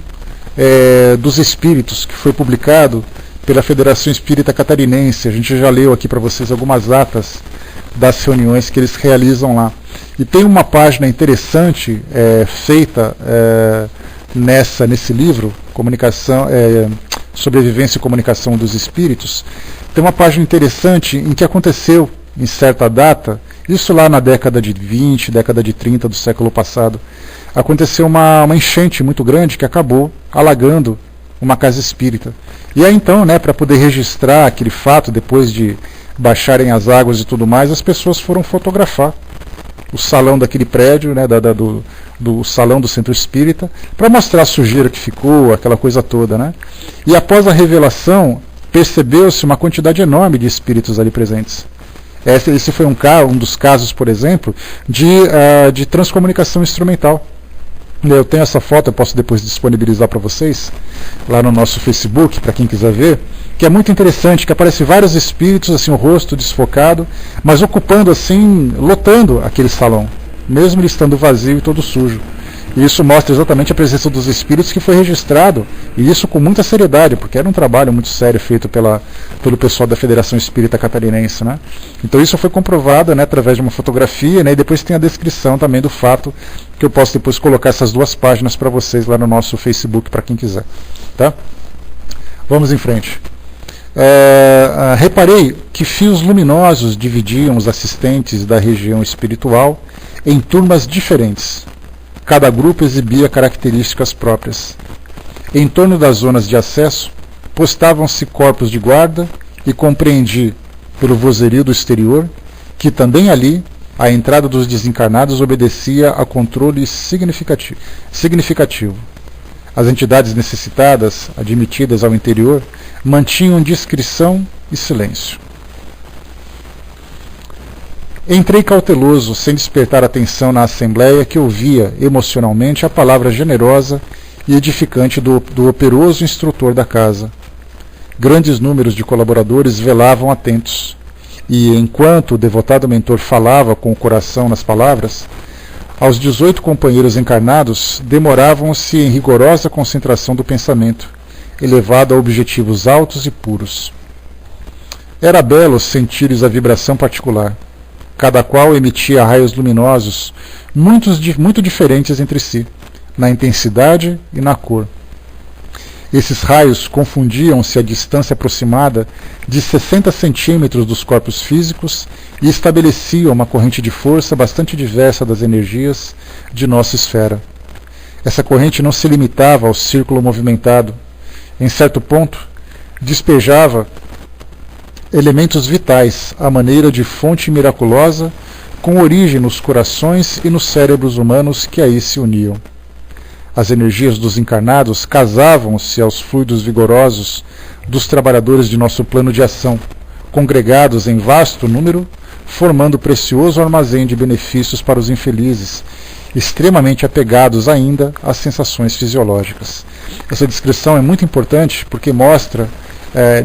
dos espíritos, que foi publicado pela Federação Espírita Catarinense. A gente já leu aqui para vocês algumas atas das reuniões que eles realizam lá. E tem uma página interessante feita nesse livro, Sobrevivência e Comunicação dos Espíritos. Tem uma página interessante em que aconteceu, em certa data, isso lá na década de 20, década de 30 do século passado, aconteceu uma enchente muito grande que acabou alagando uma casa espírita. E aí então, né, para poder registrar aquele fato, depois de baixarem as águas e tudo mais, as pessoas foram fotografar o salão daquele prédio, né, do salão do centro espírita, para mostrar a sujeira que ficou, aquela coisa toda, né? E após a revelação, percebeu-se uma quantidade enorme de espíritos ali presentes. Esse foi um dos casos, por exemplo, de transcomunicação instrumental. Eu tenho essa foto, eu posso depois disponibilizar para vocês, lá no nosso Facebook, para quem quiser ver, que é muito interessante, que aparece vários espíritos, assim, o rosto desfocado, mas ocupando assim, lotando aquele salão, mesmo ele estando vazio e todo sujo. E isso mostra exatamente a presença dos espíritos, que foi registrado, e isso com muita seriedade, porque era um trabalho muito sério feito pelo pessoal da Federação Espírita Catarinense, né? Então isso foi comprovado, né, através de uma fotografia, né, e depois tem a descrição também do fato, que eu posso depois colocar essas duas páginas para vocês lá no nosso Facebook, para quem quiser. Tá? Vamos em frente. Reparei que fios luminosos dividiam os assistentes da região espiritual em turmas diferentes. Cada grupo exibia características próprias. Em torno das zonas de acesso, postavam-se corpos de guarda e compreendi, pelo vozerio do exterior, que também ali a entrada dos desencarnados obedecia a controle significativo. As entidades necessitadas, admitidas ao interior, mantinham discrição e silêncio. Entrei cauteloso, sem despertar atenção na assembleia, que ouvia emocionalmente a palavra generosa e edificante do operoso instrutor da casa. Grandes números de colaboradores velavam atentos, e enquanto o devotado mentor falava com o coração nas palavras, aos 18 companheiros encarnados demoravam-se em rigorosa concentração do pensamento, elevado a objetivos altos e puros. Era belo sentir-lhes a vibração particular. Cada qual emitia raios luminosos, muito diferentes entre si, na intensidade e na cor. Esses raios confundiam-se à distância aproximada de 60 centímetros dos corpos físicos e estabeleciam uma corrente de força bastante diversa das energias de nossa esfera. Essa corrente não se limitava ao círculo movimentado. Em certo ponto, despejava elementos vitais, à maneira de fonte miraculosa, com origem nos corações e nos cérebros humanos que aí se uniam. As energias dos encarnados casavam-se aos fluidos vigorosos dos trabalhadores de nosso plano de ação, congregados em vasto número, formando precioso armazém de benefícios para os infelizes, extremamente apegados ainda às sensações fisiológicas. Essa descrição é muito importante porque mostra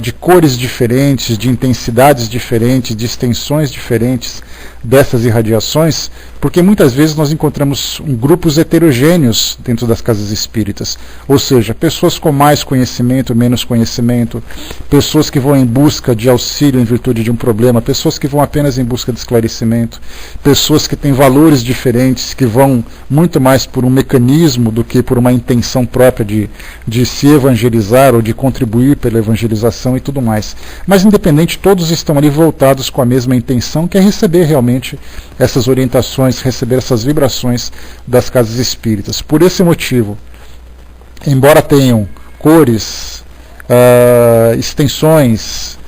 de cores diferentes, de intensidades diferentes, de extensões diferentes dessas irradiações, porque muitas vezes nós encontramos grupos heterogêneos dentro das casas espíritas, ou seja, pessoas com mais conhecimento, menos conhecimento, pessoas que vão em busca de auxílio em virtude de um problema, pessoas que vão apenas em busca de esclarecimento, pessoas que têm valores diferentes, que vão muito mais por um mecanismo do que por uma intenção própria de se evangelizar ou de contribuir pela evangelização e tudo mais. Mas independente, todos estão ali voltados com a mesma intenção, que é receber realmente essas orientações, receber essas vibrações das casas espíritas. Por esse motivo, embora tenham cores, extensões,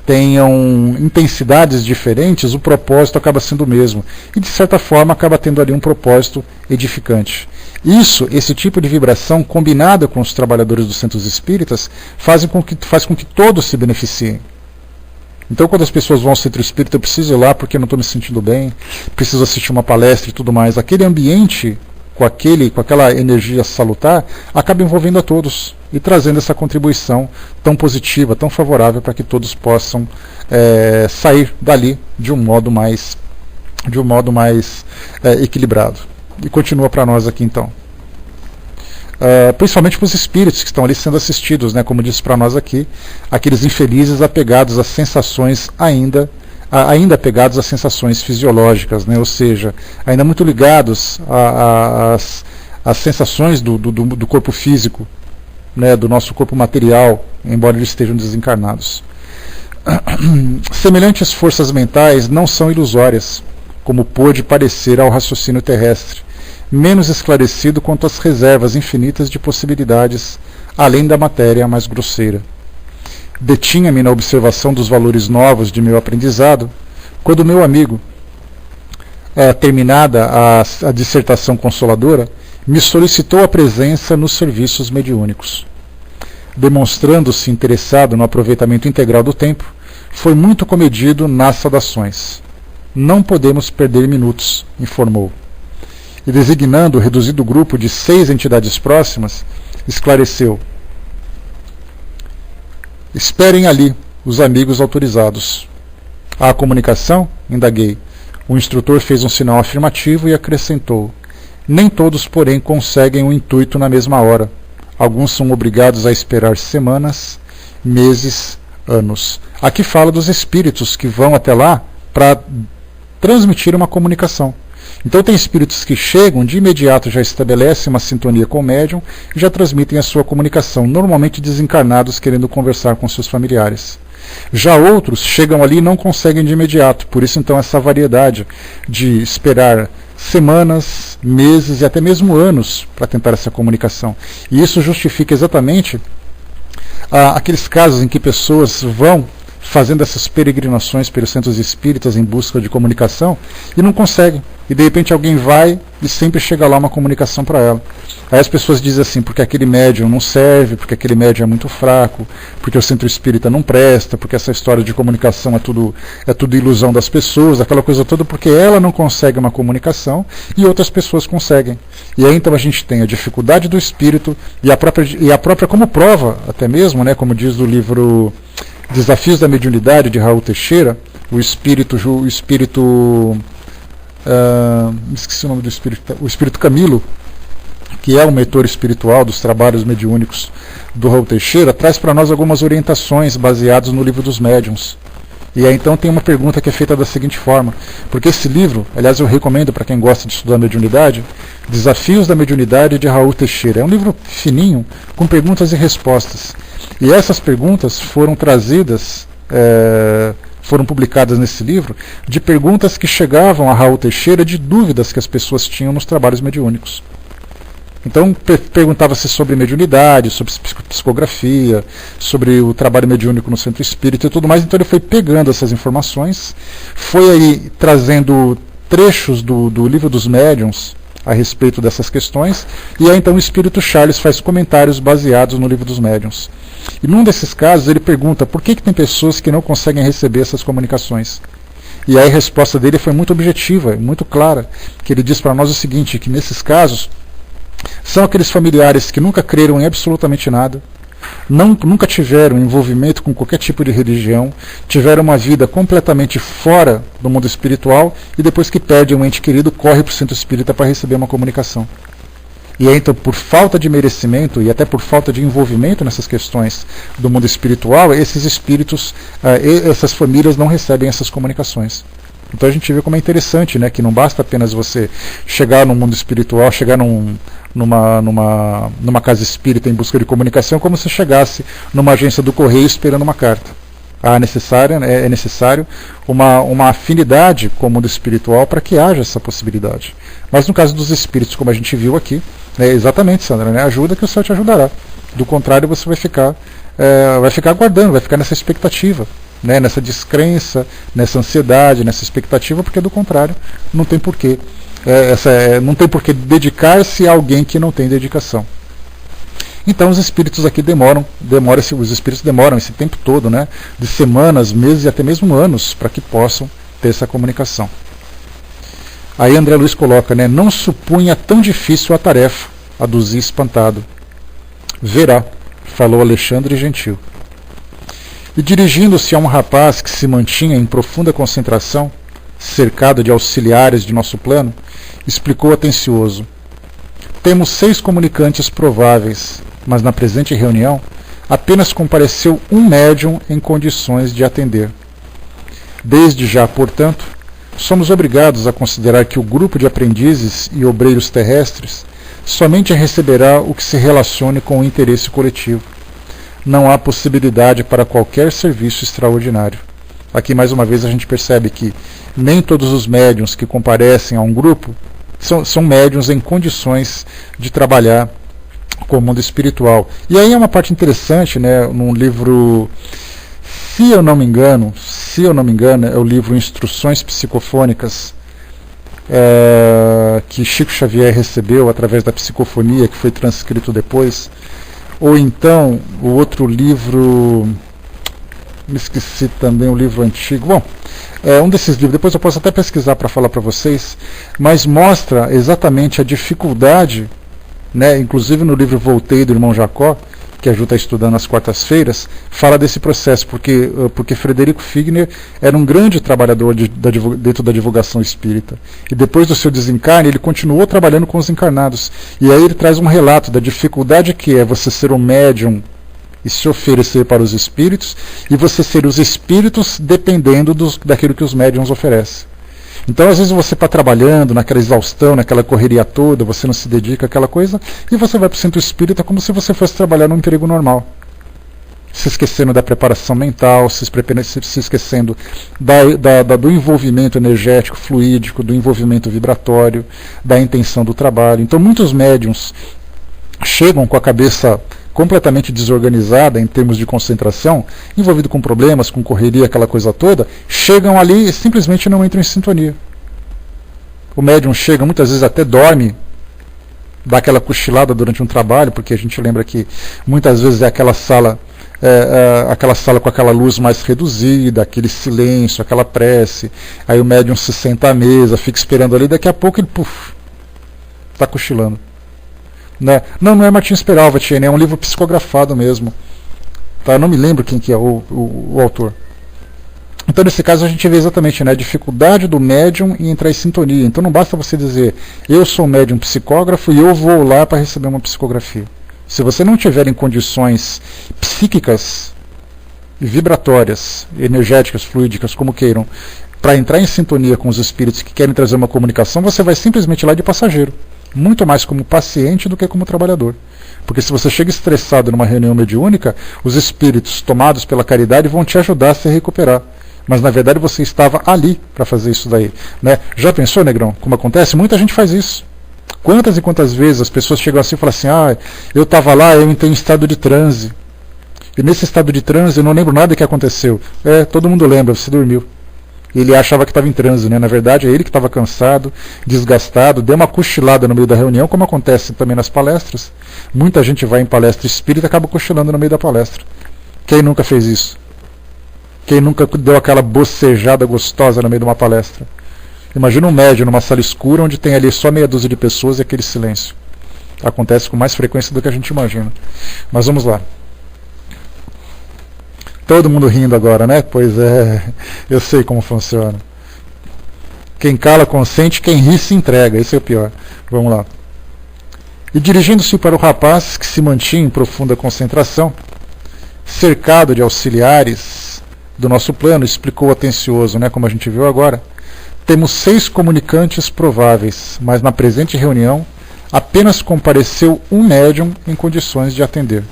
tenham intensidades diferentes, o propósito acaba sendo o mesmo. E de certa forma acaba tendo ali um propósito edificante. Esse tipo de vibração, combinada com os trabalhadores dos centros espíritas, faz com que todos se beneficiem. Então, quando as pessoas vão ao centro espírita, eu preciso ir lá porque eu não estou me sentindo bem, preciso assistir uma palestra e tudo mais. Aquele ambiente, com aquela energia salutar, acaba envolvendo a todos e trazendo essa contribuição tão positiva, tão favorável, para que todos possam sair dali de um modo mais equilibrado. E continua para nós aqui então. Principalmente para os espíritos que estão ali sendo assistidos, né, como disse para nós aqui, aqueles infelizes apegados às sensações ainda apegados às sensações fisiológicas, né, ou seja, ainda muito ligados às sensações do corpo físico, né, do nosso corpo material, embora eles estejam desencarnados. Semelhantes forças mentais não são ilusórias, como pôde parecer ao raciocínio terrestre, menos esclarecido quanto às reservas infinitas de possibilidades, além da matéria mais grosseira. Detinha-me na observação dos valores novos de meu aprendizado, quando meu amigo, terminada a dissertação consoladora, me solicitou a presença nos serviços mediúnicos. Demonstrando-se interessado no aproveitamento integral do tempo, foi muito comedido nas saudações. Não podemos perder minutos, informou. E designando o reduzido grupo de 6 entidades próximas, esclareceu: esperem ali os amigos autorizados. À comunicação? Indaguei. O instrutor fez um sinal afirmativo e acrescentou: Nem todos, porém, conseguem o intuito na mesma hora. Alguns são obrigados a esperar semanas, meses, anos. Aqui fala dos espíritos que vão até lá para transmitir uma comunicação. Então tem espíritos que chegam, de imediato já estabelecem uma sintonia com o médium e já transmitem a sua comunicação, normalmente desencarnados querendo conversar com seus familiares. Já outros chegam ali e não conseguem de imediato, por isso então essa variedade de esperar semanas, meses e até mesmo anos para tentar essa comunicação. E isso justifica exatamente aqueles casos em que pessoas vão fazendo essas peregrinações pelos centros espíritas em busca de comunicação e não conseguem. E de repente alguém vai e sempre chega lá uma comunicação para ela. Aí as pessoas dizem assim, porque aquele médium não serve, porque aquele médium é muito fraco, porque o centro espírita não presta, porque essa história de comunicação é tudo ilusão das pessoas, aquela coisa toda, porque ela não consegue uma comunicação e outras pessoas conseguem. E aí então a gente tem a dificuldade do espírito e a própria como prova, até mesmo, né, como diz o livro Desafios da Mediunidade, de Raul Teixeira, esqueci o nome do espírito, o espírito Camilo, que é o mentor espiritual dos trabalhos mediúnicos do Raul Teixeira, traz para nós algumas orientações baseadas no livro dos médiuns. E aí então tem uma pergunta que é feita da seguinte forma, porque esse livro, aliás eu recomendo para quem gosta de estudar mediunidade, Desafios da Mediunidade, de Raul Teixeira. É um livro fininho, com perguntas e respostas. E essas perguntas foram trazidas, foram publicadas nesse livro, de perguntas que chegavam a Raul Teixeira de dúvidas que as pessoas tinham nos trabalhos mediúnicos. Então perguntava-se sobre mediunidade, sobre psicografia, sobre o trabalho mediúnico no centro espírita e tudo mais. Então ele foi pegando essas informações, foi aí trazendo trechos do livro dos médiuns a respeito dessas questões, e aí então o espírito Charles faz comentários baseados no livro dos médiuns. E num desses casos ele pergunta por que tem pessoas que não conseguem receber essas comunicações. E aí a resposta dele foi muito objetiva, muito clara, que ele diz para nós o seguinte, que nesses casos são aqueles familiares que nunca creram em absolutamente nada, nunca tiveram envolvimento com qualquer tipo de religião, tiveram uma vida completamente fora do mundo espiritual e depois que perdem um ente querido, corre para o centro espírita para receber uma comunicação. E aí, então, por falta de merecimento e até por falta de envolvimento nessas questões do mundo espiritual, esses espíritos, essas famílias não recebem essas comunicações. Então a gente vê como é interessante, né, que não basta apenas você chegar no mundo espiritual, chegar numa casa espírita em busca de comunicação, como se chegasse numa agência do correio esperando uma carta. É necessário uma afinidade com o mundo espiritual para que haja essa possibilidade. Mas no caso dos espíritos, como a gente viu aqui, exatamente, Sandra, né, ajuda que o céu te ajudará. Do contrário, você vai ficar aguardando, vai ficar nessa expectativa, né, nessa descrença, nessa ansiedade, nessa expectativa, porque do contrário não tem porquê. Não tem porquê dedicar-se a alguém que não tem dedicação. Então os espíritos aqui os espíritos demoram esse tempo todo, né, de semanas, meses e até mesmo anos, para que possam ter essa comunicação. Aí André Luiz coloca, né, não supunha tão difícil a tarefa, aduzir espantado. Verá, falou Alexandre Gentil. E dirigindo-se a um rapaz que se mantinha em profunda concentração, cercado de auxiliares de nosso plano, explicou atencioso: temos 6 comunicantes prováveis, mas na presente reunião apenas compareceu um médium em condições de atender. Desde já, portanto, somos obrigados a considerar que o grupo de aprendizes e obreiros terrestres somente receberá o que se relacione com o interesse coletivo. Não há possibilidade para qualquer serviço extraordinário. Aqui mais uma vez a gente percebe que nem todos os médiuns que comparecem a um grupo são médiuns em condições de trabalhar com o mundo espiritual. E aí é uma parte interessante, né, num livro, se eu não me engano, é o livro Instruções Psicofônicas, que Chico Xavier recebeu através da psicofonia, que foi transcrito depois. Ou então o outro livro, me esqueci também, o livro antigo. Bom, um desses livros, depois eu posso até pesquisar para falar para vocês, mas mostra exatamente a dificuldade, né, inclusive no livro Voltei, do irmão Jacó, que a Ju está estudando às quartas-feiras, fala desse processo, porque Frederico Figner era um grande trabalhador dentro da divulgação espírita. E depois do seu desencarne, ele continuou trabalhando com os encarnados. E aí ele traz um relato da dificuldade que é você ser um médium e se oferecer para os espíritos, e você ser os espíritos dependendo daquilo que os médiums oferecem. Então, às vezes você está trabalhando naquela exaustão, naquela correria toda, você não se dedica àquela coisa, e você vai para o centro espírita como se você fosse trabalhar num emprego normal. Se esquecendo da preparação mental, se esquecendo do envolvimento energético, fluídico, do envolvimento vibratório, da intenção do trabalho. Então, muitos médiums chegam com a cabeça completamente desorganizada em termos de concentração, envolvido com problemas, com correria, aquela coisa toda, chegam ali e simplesmente não entram em sintonia. O médium chega, muitas vezes até dorme, dá aquela cochilada durante um trabalho, porque a gente lembra que muitas vezes é aquela sala com aquela luz mais reduzida, aquele silêncio, aquela prece, aí o médium se senta à mesa, fica esperando ali, daqui a pouco ele está cochilando. Não é Martins Peralva, é um livro psicografado mesmo. Tá? Eu não me lembro quem que é o autor. Então, nesse caso, a gente vê exatamente a dificuldade do médium em entrar em sintonia. Então, não basta você dizer, eu sou médium psicógrafo e eu vou lá para receber uma psicografia. Se você não tiver em condições psíquicas, vibratórias, energéticas, fluídicas, como queiram, para entrar em sintonia com os espíritos que querem trazer uma comunicação, você vai simplesmente lá de passageiro. Muito mais como paciente do que como trabalhador. Porque se você chega estressado numa reunião mediúnica, os espíritos tomados pela caridade vão te ajudar a se recuperar. Mas na verdade você estava ali para fazer isso daí. Né? Já pensou, Negrão, como acontece? Muita gente faz isso. Quantas e quantas vezes as pessoas chegam assim e falam assim, eu estava lá, eu entrei em estado de transe. E nesse estado de transe eu não lembro nada que aconteceu. Todo mundo lembra, você dormiu. Ele achava que estava em transe, né? Na verdade é ele que estava cansado, desgastado, deu uma cochilada no meio da reunião, como acontece também nas palestras. Muita gente vai em palestra espírita e acaba cochilando no meio da palestra. Quem nunca fez isso? Quem nunca deu aquela bocejada gostosa no meio de uma palestra? Imagina um médium numa sala escura onde tem ali só meia dúzia de pessoas e aquele silêncio. Acontece com mais frequência do que a gente imagina. Mas vamos lá. Todo mundo rindo agora, né? Pois é, eu sei como funciona. Quem cala consente, quem ri se entrega. Esse é o pior. Vamos lá. E dirigindo-se para o rapaz, que se mantinha em profunda concentração, cercado de auxiliares do nosso plano, explicou atencioso, né? Como a gente viu agora. Temos 6 comunicantes prováveis, mas na presente reunião apenas compareceu um médium em condições de atender.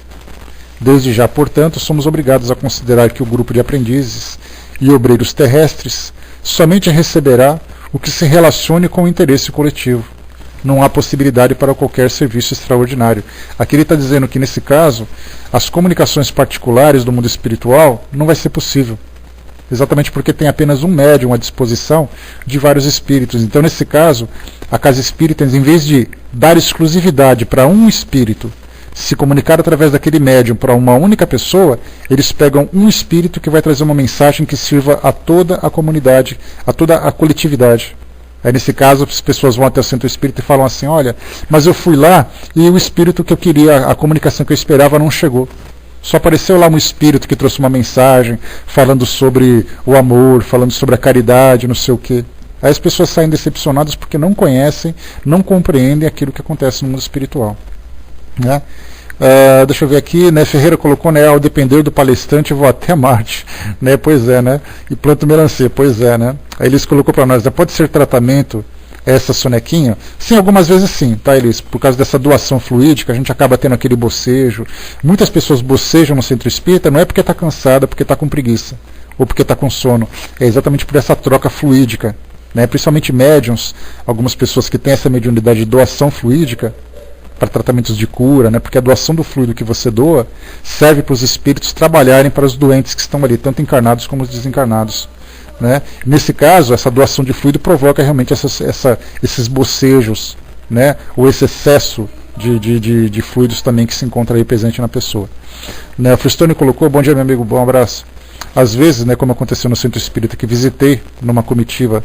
Desde já, portanto, somos obrigados a considerar que o grupo de aprendizes e obreiros terrestres somente receberá o que se relacione com o interesse coletivo. Não há possibilidade para qualquer serviço extraordinário. Aqui ele está dizendo que, nesse caso, as comunicações particulares do mundo espiritual não vai ser possível. Exatamente porque tem apenas um médium à disposição de vários espíritos. Então, nesse caso, a Casa Espírita, em vez de dar exclusividade para um espírito, se comunicar através daquele médium para uma única pessoa, eles pegam um espírito que vai trazer uma mensagem que sirva a toda a comunidade, a toda a coletividade. Aí nesse caso as pessoas vão até o centro espírita e falam assim, olha, mas eu fui lá e o espírito que eu queria, a comunicação que eu esperava não chegou. Só apareceu lá um espírito que trouxe uma mensagem falando sobre o amor, falando sobre a caridade, não sei o quê. Aí as pessoas saem decepcionadas porque não conhecem, não compreendem aquilo que acontece no mundo espiritual. Né? Deixa eu ver aqui, né? Ferreira colocou, né? Ao depender do palestrante, eu vou até Marte, né? Pois é, né? E planto melancia, pois é, né? Aí Elis colocou para nós, né? Pode ser tratamento essa sonequinha? Sim, algumas vezes sim, tá, Elis? Por causa dessa doação fluídica, a gente acaba tendo aquele bocejo. Muitas pessoas bocejam no centro espírita, não é porque está cansada, porque está com preguiça, ou porque está com sono. É exatamente por essa troca fluídica, né? Principalmente médiums, algumas pessoas que têm essa mediunidade de doação fluídica, para tratamentos de cura, né? Porque a doação do fluido que você doa serve para os espíritos trabalharem para os doentes que estão ali, tanto encarnados como os desencarnados. Né? Nesse caso, essa doação de fluido provoca realmente esses bocejos, né? Ou esse excesso de fluidos também que se encontra aí presente na pessoa. Né? A Fristone colocou, bom dia meu amigo, bom abraço. Às vezes, né, como aconteceu no centro espírita que visitei numa comitiva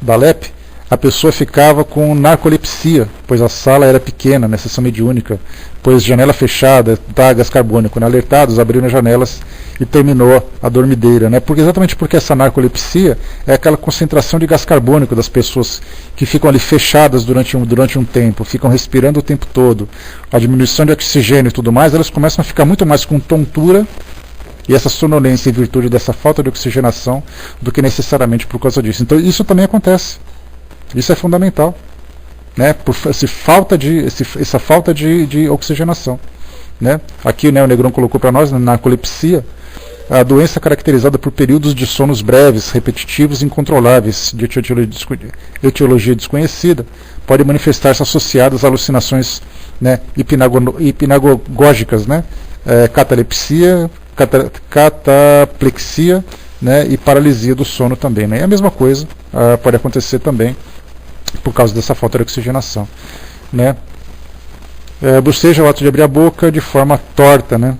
da LEP, a pessoa ficava com narcolepsia, pois a sala era pequena, na sessão mediúnica, pois janela fechada, gás carbônico, né? Alertados, abriram as janelas e terminou a dormideira, né? Exatamente porque essa narcolepsia é aquela concentração de gás carbônico das pessoas que ficam ali fechadas durante um tempo, ficam respirando o tempo todo, a diminuição de oxigênio e tudo mais, elas começam a ficar muito mais com tontura e essa sonolência em virtude dessa falta de oxigenação do que necessariamente por causa disso. Então isso também acontece. Isso é fundamental, né? Por essa falta de oxigenação, né? Aqui, né, o Negrão colocou para nós, na narcolepsia, a doença caracterizada por períodos de sonos breves, repetitivos e incontroláveis, de etiologia desconhecida, pode manifestar-se associadas a alucinações, né, hipnagógicas, né? Catalepsia, cataplexia, né, e paralisia do sono também, né? E a mesma coisa pode acontecer também por causa dessa falta de oxigenação, né? Boceja é o ato de abrir a boca de forma torta, né?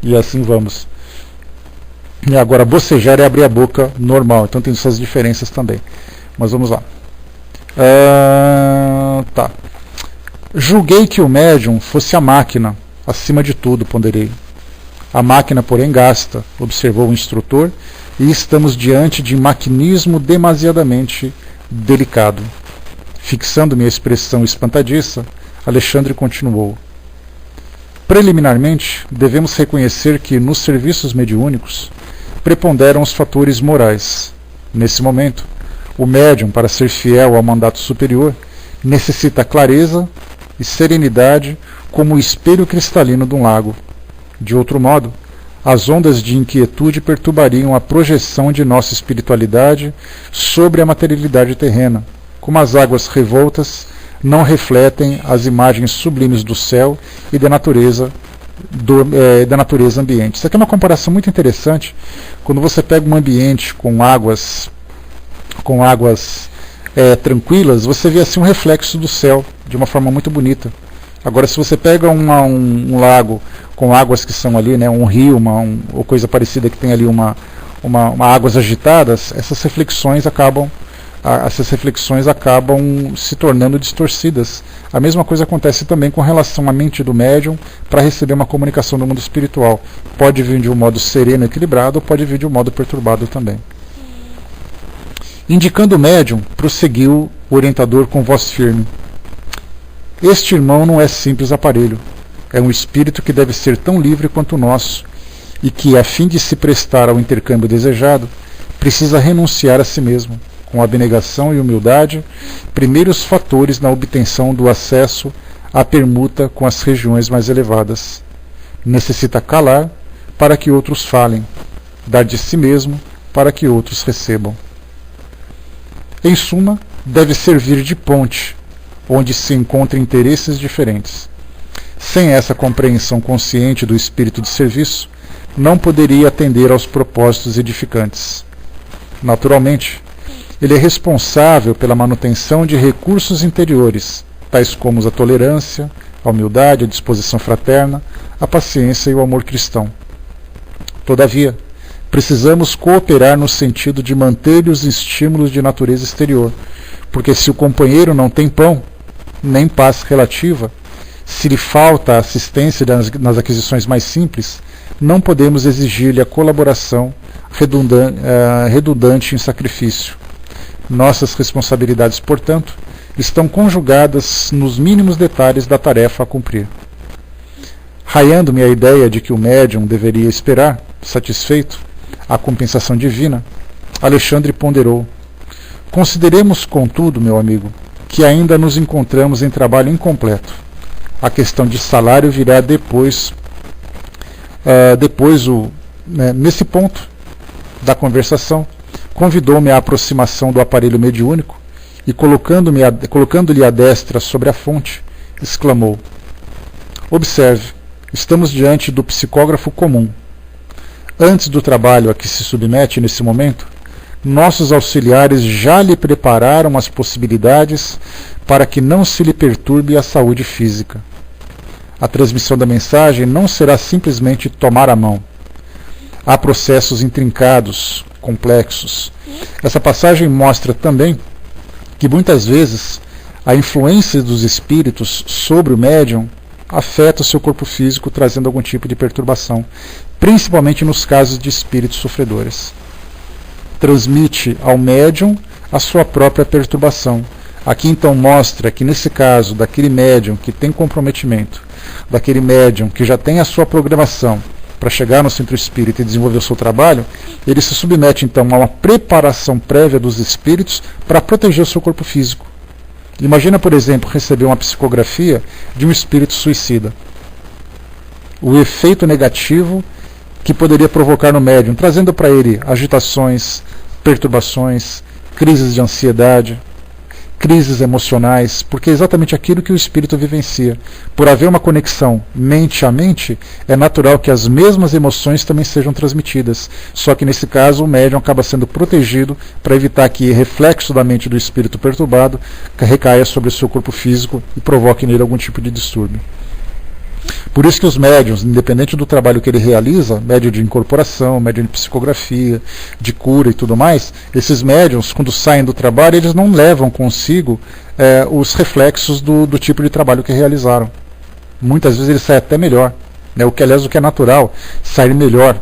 E assim vamos. E agora, bocejar é abrir a boca normal, então tem essas diferenças também. Mas vamos lá. Tá. Julguei que o médium fosse a máquina, acima de tudo, ponderei. A máquina, porém, gasta, observou o instrutor, e estamos diante de maquinismo demasiadamente delicado. Fixando minha expressão espantadiça, Alexandre continuou. Preliminarmente, devemos reconhecer que, nos serviços mediúnicos, preponderam os fatores morais. Nesse momento, o médium, para ser fiel ao mandato superior, necessita clareza e serenidade como o espelho cristalino de um lago. De outro modo, as ondas de inquietude perturbariam a projeção de nossa espiritualidade sobre a materialidade terrena, como as águas revoltas não refletem as imagens sublimes do céu e da natureza ambiente. Isso aqui é uma comparação muito interessante. Quando você pega um ambiente com águas tranquilas, você vê assim um reflexo do céu de uma forma muito bonita. Agora, se você pega um lago com águas que são ali, né, um rio, ou coisa parecida que tem ali uma águas agitadas, essas reflexões acabam se tornando distorcidas. A mesma coisa acontece também com relação à mente do médium para receber uma comunicação do mundo espiritual. Pode vir de um modo sereno e equilibrado, ou pode vir de um modo perturbado também. Indicando o médium, prosseguiu o orientador com voz firme. Este irmão não é simples aparelho. É um espírito que deve ser tão livre quanto o nosso, e que, a fim de se prestar ao intercâmbio desejado, precisa renunciar a si mesmo, com abnegação e humildade, primeiros fatores na obtenção do acesso à permuta com as regiões mais elevadas. Necessita calar para que outros falem, dar de si mesmo para que outros recebam. Em suma, deve servir de ponte, onde se encontram interesses diferentes. Sem essa compreensão consciente do espírito de serviço, não poderia atender aos propósitos edificantes. Naturalmente, ele é responsável pela manutenção de recursos interiores, tais como a tolerância, a humildade, a disposição fraterna, a paciência e o amor cristão. Todavia, precisamos cooperar no sentido de manter os estímulos de natureza exterior, porque se o companheiro não tem pão, nem paz relativa, se lhe falta a assistência nas aquisições mais simples, não podemos exigir-lhe a colaboração redundante em sacrifício. Nossas responsabilidades, portanto, estão conjugadas nos mínimos detalhes da tarefa a cumprir. Raiando-me a ideia de que o médium deveria esperar, satisfeito, a compensação divina, Alexandre ponderou. Consideremos, contudo, meu amigo, que ainda nos encontramos em trabalho incompleto. A questão de salário virá depois, nesse ponto da conversação, convidou-me à aproximação do aparelho mediúnico e, colocando-lhe a destra sobre a fonte, exclamou: observe, estamos diante do psicógrafo comum. Antes do trabalho a que se submete nesse momento, nossos auxiliares já lhe prepararam as possibilidades para que não se lhe perturbe a saúde física. A transmissão da mensagem não será simplesmente tomar a mão. Há processos intrincados, complexos. Essa passagem mostra também que muitas vezes a influência dos espíritos sobre o médium afeta o seu corpo físico, trazendo algum tipo de perturbação, principalmente nos casos de espíritos sofredores. Transmite ao médium a sua própria perturbação. Aqui então mostra que nesse caso, daquele médium que tem comprometimento, daquele médium que já tem a sua programação para chegar no centro espírita e desenvolver o seu trabalho, ele se submete então a uma preparação prévia dos espíritos para proteger o seu corpo físico. Imagina, por exemplo, receber uma psicografia de um espírito suicida. O efeito negativo que poderia provocar no médium, trazendo para ele agitações, perturbações, crises de ansiedade, crises emocionais, porque é exatamente aquilo que o espírito vivencia. Por haver uma conexão mente a mente, é natural que as mesmas emoções também sejam transmitidas. Só que nesse caso o médium acaba sendo protegido para evitar que reflexo da mente do espírito perturbado recaia sobre o seu corpo físico e provoque nele algum tipo de distúrbio. Por isso que os médiuns, independente do trabalho que ele realiza, médium de incorporação, médium de psicografia, de cura e tudo mais, esses médiuns, quando saem do trabalho, eles não levam consigo os reflexos do tipo de trabalho que realizaram. Muitas vezes ele sai até melhor, né? O que aliás o que é natural, sair melhor.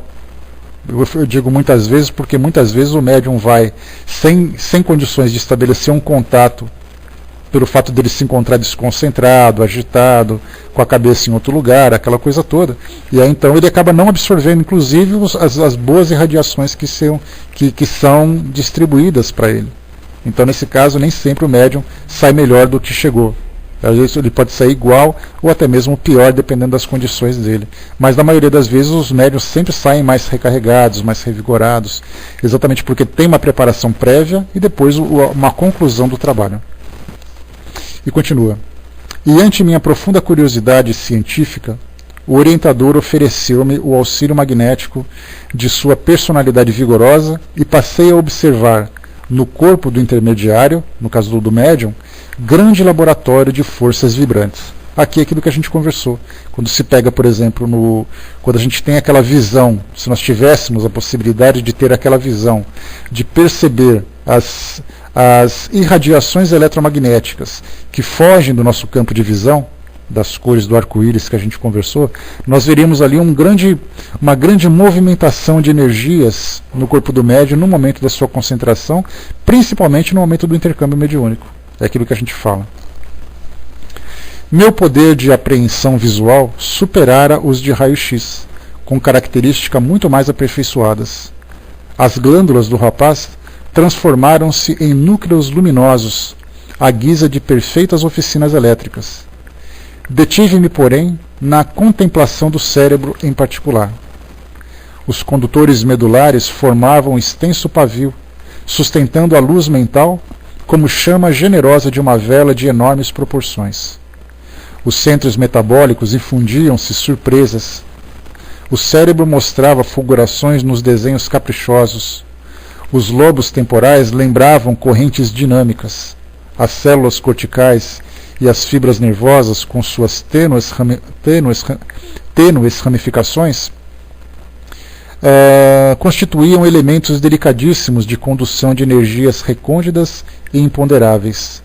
Eu digo muitas vezes porque muitas vezes o médium vai sem condições de estabelecer um contato, pelo fato dele se encontrar desconcentrado, agitado, com a cabeça em outro lugar, aquela coisa toda. E aí então ele acaba não absorvendo, inclusive, as boas irradiações que são distribuídas para ele. Então, nesse caso, nem sempre o médium sai melhor do que chegou. Às vezes ele pode sair igual ou até mesmo pior, dependendo das condições dele. Mas na maioria das vezes os médiuns sempre saem mais recarregados, mais revigorados, exatamente porque tem uma preparação prévia e depois uma conclusão do trabalho. E continua. E ante minha profunda curiosidade científica, o orientador ofereceu-me o auxílio magnético de sua personalidade vigorosa e passei a observar no corpo do intermediário, no caso do médium, grande laboratório de forças vibrantes. Aqui é aquilo que a gente conversou. Quando se pega, por exemplo, quando a gente tem aquela visão, se nós tivéssemos a possibilidade de ter aquela visão, de perceber as irradiações eletromagnéticas que fogem do nosso campo de visão, das cores do arco-íris que a gente conversou, nós veríamos ali uma grande movimentação de energias no corpo do médium no momento da sua concentração, principalmente no momento do intercâmbio mediúnico. É aquilo que a gente fala. Meu poder de apreensão visual superara os de raio-x, com características muito mais aperfeiçoadas. As glândulas do rapaz transformaram-se em núcleos luminosos, à guisa de perfeitas oficinas elétricas. Detive-me, porém, na contemplação do cérebro em particular. Os condutores medulares formavam um extenso pavio, sustentando a luz mental como chama generosa de uma vela de enormes proporções. Os centros metabólicos infundiam-se surpresas. O cérebro mostrava fulgurações nos desenhos caprichosos. Os lobos temporais lembravam correntes dinâmicas. As células corticais e as fibras nervosas, com suas tênues ramificações, constituíam elementos delicadíssimos de condução de energias recônditas e imponderáveis.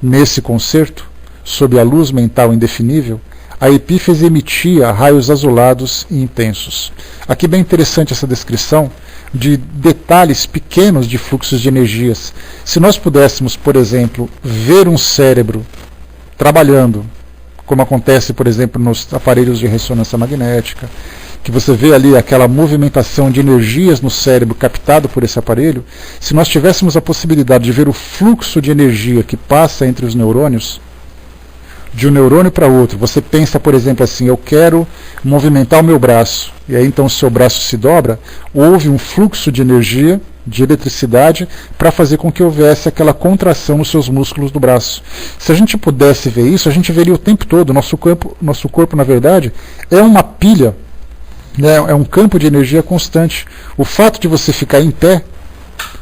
Nesse concerto, sob a luz mental indefinível, a epífise emitia raios azulados e intensos. Aqui bem interessante essa descrição de detalhes pequenos de fluxos de energias. Se nós pudéssemos, por exemplo, ver um cérebro trabalhando, como acontece, por exemplo, nos aparelhos de ressonância magnética, que você vê ali aquela movimentação de energias no cérebro captado por esse aparelho, se nós tivéssemos a possibilidade de ver o fluxo de energia que passa entre os neurônios, de um neurônio para outro, você pensa, por exemplo, assim, eu quero movimentar o meu braço, e aí então o seu braço se dobra, houve um fluxo de energia, de eletricidade, para fazer com que houvesse aquela contração nos seus músculos do braço. Se a gente pudesse ver isso, a gente veria o tempo todo. Nosso corpo, na verdade, é uma pilha, né? É um campo de energia constante. O fato de você ficar em pé,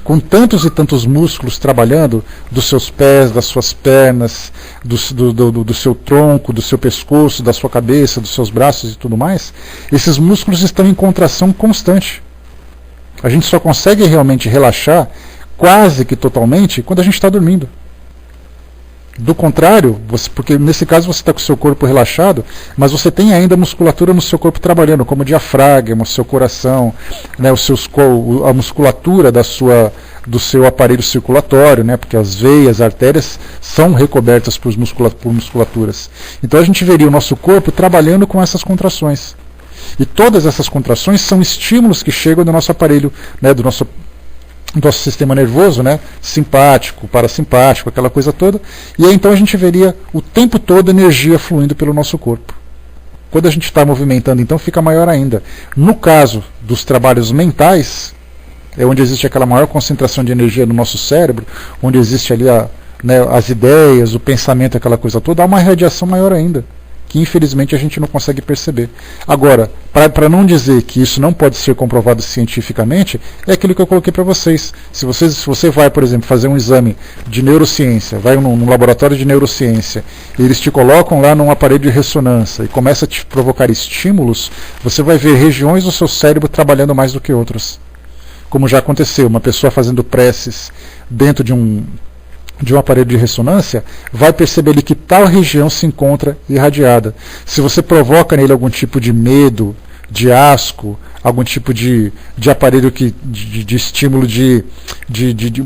com tantos e tantos músculos trabalhando, dos seus pés, das suas pernas, do seu tronco, do seu pescoço, da sua cabeça, dos seus braços e tudo mais, esses músculos estão em contração constante. A gente só consegue realmente relaxar, quase que totalmente, quando a gente está dormindo. Do contrário, porque nesse caso você está com o seu corpo relaxado, mas você tem ainda musculatura no seu corpo trabalhando, como o diafragma, o seu coração, né, a musculatura do seu aparelho circulatório, né, porque as veias, artérias são recobertas por musculaturas. Então a gente veria o nosso corpo trabalhando com essas contrações. E todas essas contrações são estímulos que chegam do nosso aparelho, né, do nosso sistema nervoso, né, simpático, parasimpático, aquela coisa toda, e aí então a gente veria o tempo todo energia fluindo pelo nosso corpo. Quando a gente está movimentando, então fica maior ainda. No caso dos trabalhos mentais, é onde existe aquela maior concentração de energia no nosso cérebro, onde existe ali as ideias, o pensamento, aquela coisa toda, há uma radiação maior ainda, que infelizmente a gente não consegue perceber. Agora, para não dizer que isso não pode ser comprovado cientificamente, é aquilo que eu coloquei para vocês. Se você vai, por exemplo, fazer um exame de neurociência, vai num laboratório de neurociência, e eles te colocam lá num aparelho de ressonância e começa a te provocar estímulos, você vai ver regiões do seu cérebro trabalhando mais do que outras. Como já aconteceu, uma pessoa fazendo preces dentro de um aparelho de ressonância, vai perceber ali que tal região se encontra irradiada. Se você provoca nele algum tipo de medo, de asco, algum tipo de aparelho de estímulo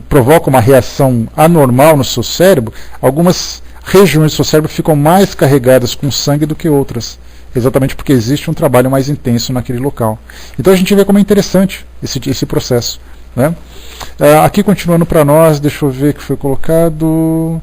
provoca uma reação anormal no seu cérebro, algumas regiões do seu cérebro ficam mais carregadas com sangue do que outras. Exatamente porque existe um trabalho mais intenso naquele local. Então a gente vê como é interessante esse processo, né? Aqui continuando para nós, deixa eu ver o que foi colocado.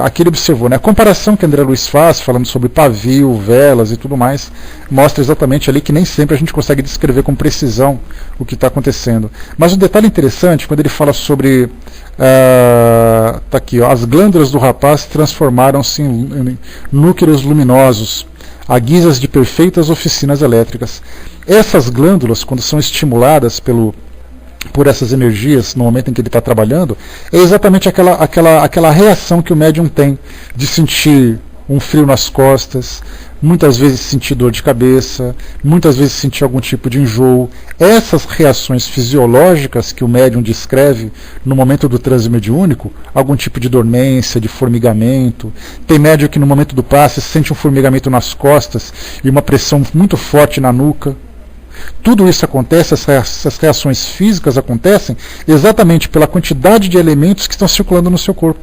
Aqui ele observou, né? A comparação que André Luiz faz, falando sobre pavio, velas e tudo mais, mostra exatamente ali que nem sempre a gente consegue descrever com precisão o que está acontecendo. Mas um detalhe interessante, quando ele fala sobre tá aqui, ó, as glândulas do rapaz transformaram-se em núcleos luminosos, a guisas de perfeitas oficinas elétricas. Essas glândulas, quando são estimuladas por essas energias no momento em que ele está trabalhando, é exatamente aquela reação que o médium tem de sentir um frio nas costas, muitas vezes sentir dor de cabeça, muitas vezes sentir algum tipo de enjoo. Essas reações fisiológicas que o médium descreve no momento do transe mediúnico, algum tipo de dormência, de formigamento. Tem médium que no momento do passe sente um formigamento nas costas e uma pressão muito forte na nuca. Tudo isso acontece, essas reações físicas acontecem exatamente pela quantidade de elementos que estão circulando no seu corpo.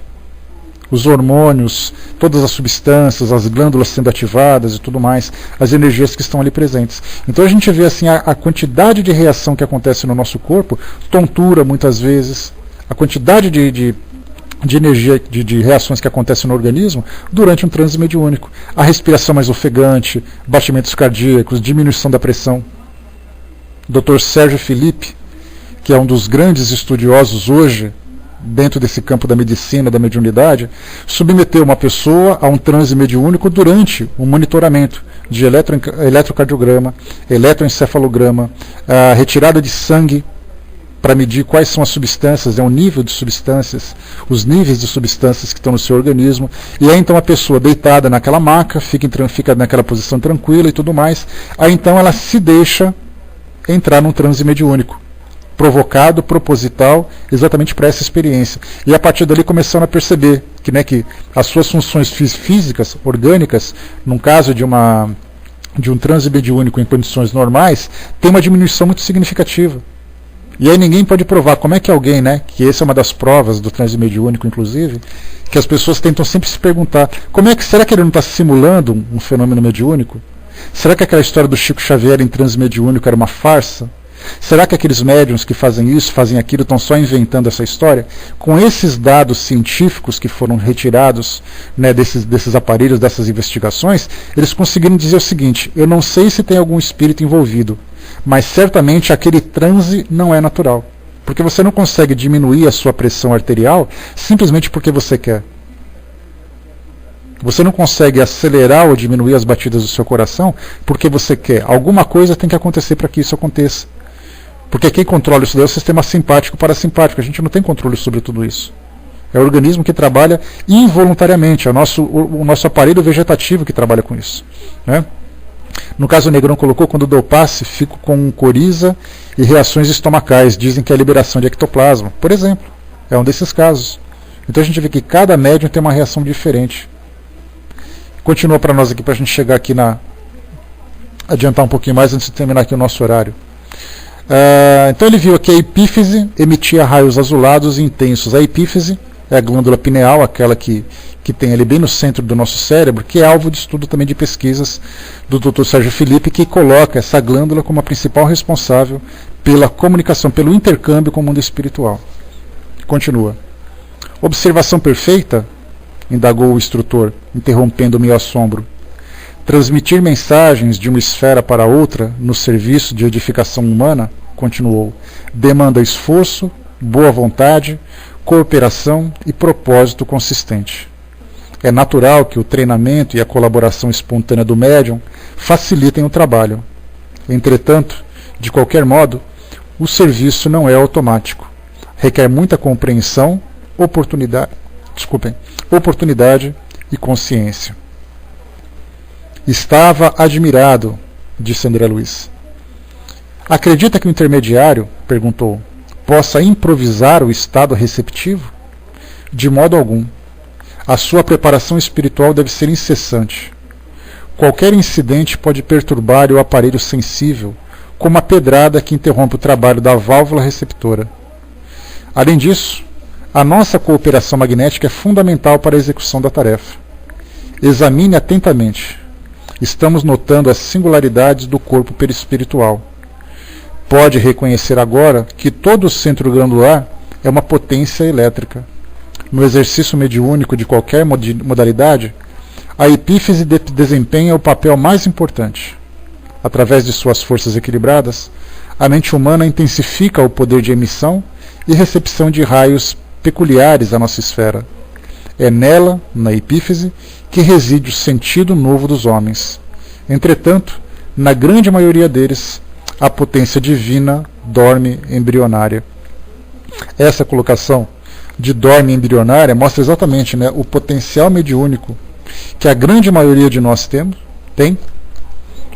Os hormônios, todas as substâncias, as glândulas sendo ativadas e tudo mais, as energias que estão ali presentes. Então a gente vê assim a quantidade de reação que acontece no nosso corpo, tontura muitas vezes, a quantidade de energia, de reações que acontecem no organismo durante um transe mediúnico. A respiração mais ofegante, batimentos cardíacos, diminuição da pressão. Dr. Sérgio Felipe, que é um dos grandes estudiosos hoje, dentro desse campo da medicina, da mediunidade, submeteu uma pessoa a um transe mediúnico durante um monitoramento de eletrocardiograma, eletroencefalograma, a retirada de sangue para medir quais são as substâncias, o nível de substâncias, os níveis de substâncias que estão no seu organismo, e aí então a pessoa deitada naquela maca, fica naquela posição tranquila e tudo mais, aí então ela se deixa entrar num transe mediúnico, provocado, proposital, exatamente para essa experiência. E a partir dali começaram a perceber que as suas funções físicas, orgânicas, num caso de um transe mediúnico em condições normais, tem uma diminuição muito significativa. E aí ninguém pode provar como é que alguém, que essa é uma das provas do transe mediúnico, inclusive, que as pessoas tentam sempre se perguntar, será que ele não está simulando um fenômeno mediúnico? Será que aquela história do Chico Xavier em transe mediúnico era uma farsa? Será que aqueles médiuns que fazem isso, fazem aquilo, estão só inventando essa história? Com esses dados científicos que foram retirados desses aparelhos, dessas investigações, eles conseguiram dizer o seguinte: eu não sei se tem algum espírito envolvido, mas certamente aquele transe não é natural. Porque você não consegue diminuir a sua pressão arterial simplesmente porque você quer. Você não consegue acelerar ou diminuir as batidas do seu coração porque você quer. Alguma coisa tem que acontecer para que isso aconteça. Porque quem controla isso daí é o sistema simpático e parasimpático. A gente não tem controle sobre tudo isso. É o organismo que trabalha involuntariamente. É o nosso aparelho vegetativo que trabalha com isso, né? No caso o Negrão colocou, quando dou passe, fico com coriza e reações estomacais. Dizem que é a liberação de ectoplasma, por exemplo. É um desses casos. Então a gente vê que cada médium tem uma reação diferente. Continua para nós aqui, para a gente chegar aqui adiantar um pouquinho mais antes de terminar aqui o nosso horário. Então ele viu que a epífise emitia raios azulados e intensos. A epífise é a glândula pineal, aquela que tem ali bem no centro do nosso cérebro, que é alvo de estudo também de pesquisas do Dr. Sérgio Felipe, que coloca essa glândula como a principal responsável pela comunicação, pelo intercâmbio com o mundo espiritual. Continua. Observação perfeita, indagou o instrutor, interrompendo o meu assombro. Transmitir mensagens de uma esfera para outra no serviço de edificação humana, continuou, demanda esforço, boa vontade, cooperação e propósito consistente. É natural que o treinamento e a colaboração espontânea do médium facilitem o trabalho. Entretanto, de qualquer modo, o serviço não é automático. Requer muita compreensão, oportunidade e consciência. Estava admirado, disse André Luiz. Acredita que o intermediário, perguntou, possa improvisar o estado receptivo? De modo algum. A sua preparação espiritual deve ser incessante. Qualquer incidente pode perturbar o aparelho sensível, como a pedrada que interrompe o trabalho da válvula receptora. Além disso, a nossa cooperação magnética é fundamental para a execução da tarefa. Examine atentamente. Estamos notando as singularidades do corpo perispiritual. Pode reconhecer agora que todo o centro glandular é uma potência elétrica. No exercício mediúnico de qualquer modalidade, a epífise desempenha o papel mais importante. Através de suas forças equilibradas, a mente humana intensifica o poder de emissão e recepção de raios peculiares à nossa esfera. É nela, na epífise, que reside o sentido novo dos homens. Entretanto, na grande maioria deles, a potência divina dorme embrionária. Essa colocação de dorme embrionária mostra exatamente, o potencial mediúnico que a grande maioria de nós tem,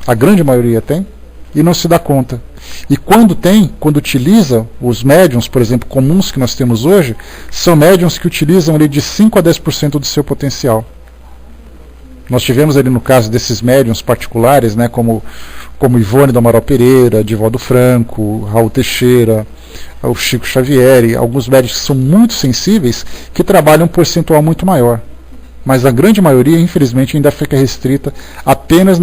a grande maioria tem, e não se dá conta. E quando utiliza os médiums, por exemplo, comuns que nós temos hoje, são médiums que utilizam ali de 5 a 10% do seu potencial. Nós tivemos ali no caso desses médiums particulares, como Ivone do Amaral Pereira, Divaldo Franco, Raul Teixeira, o Chico Xavier, alguns médiums que são muito sensíveis, que trabalham um percentual muito maior. Mas a grande maioria, infelizmente, ainda fica restrita apenas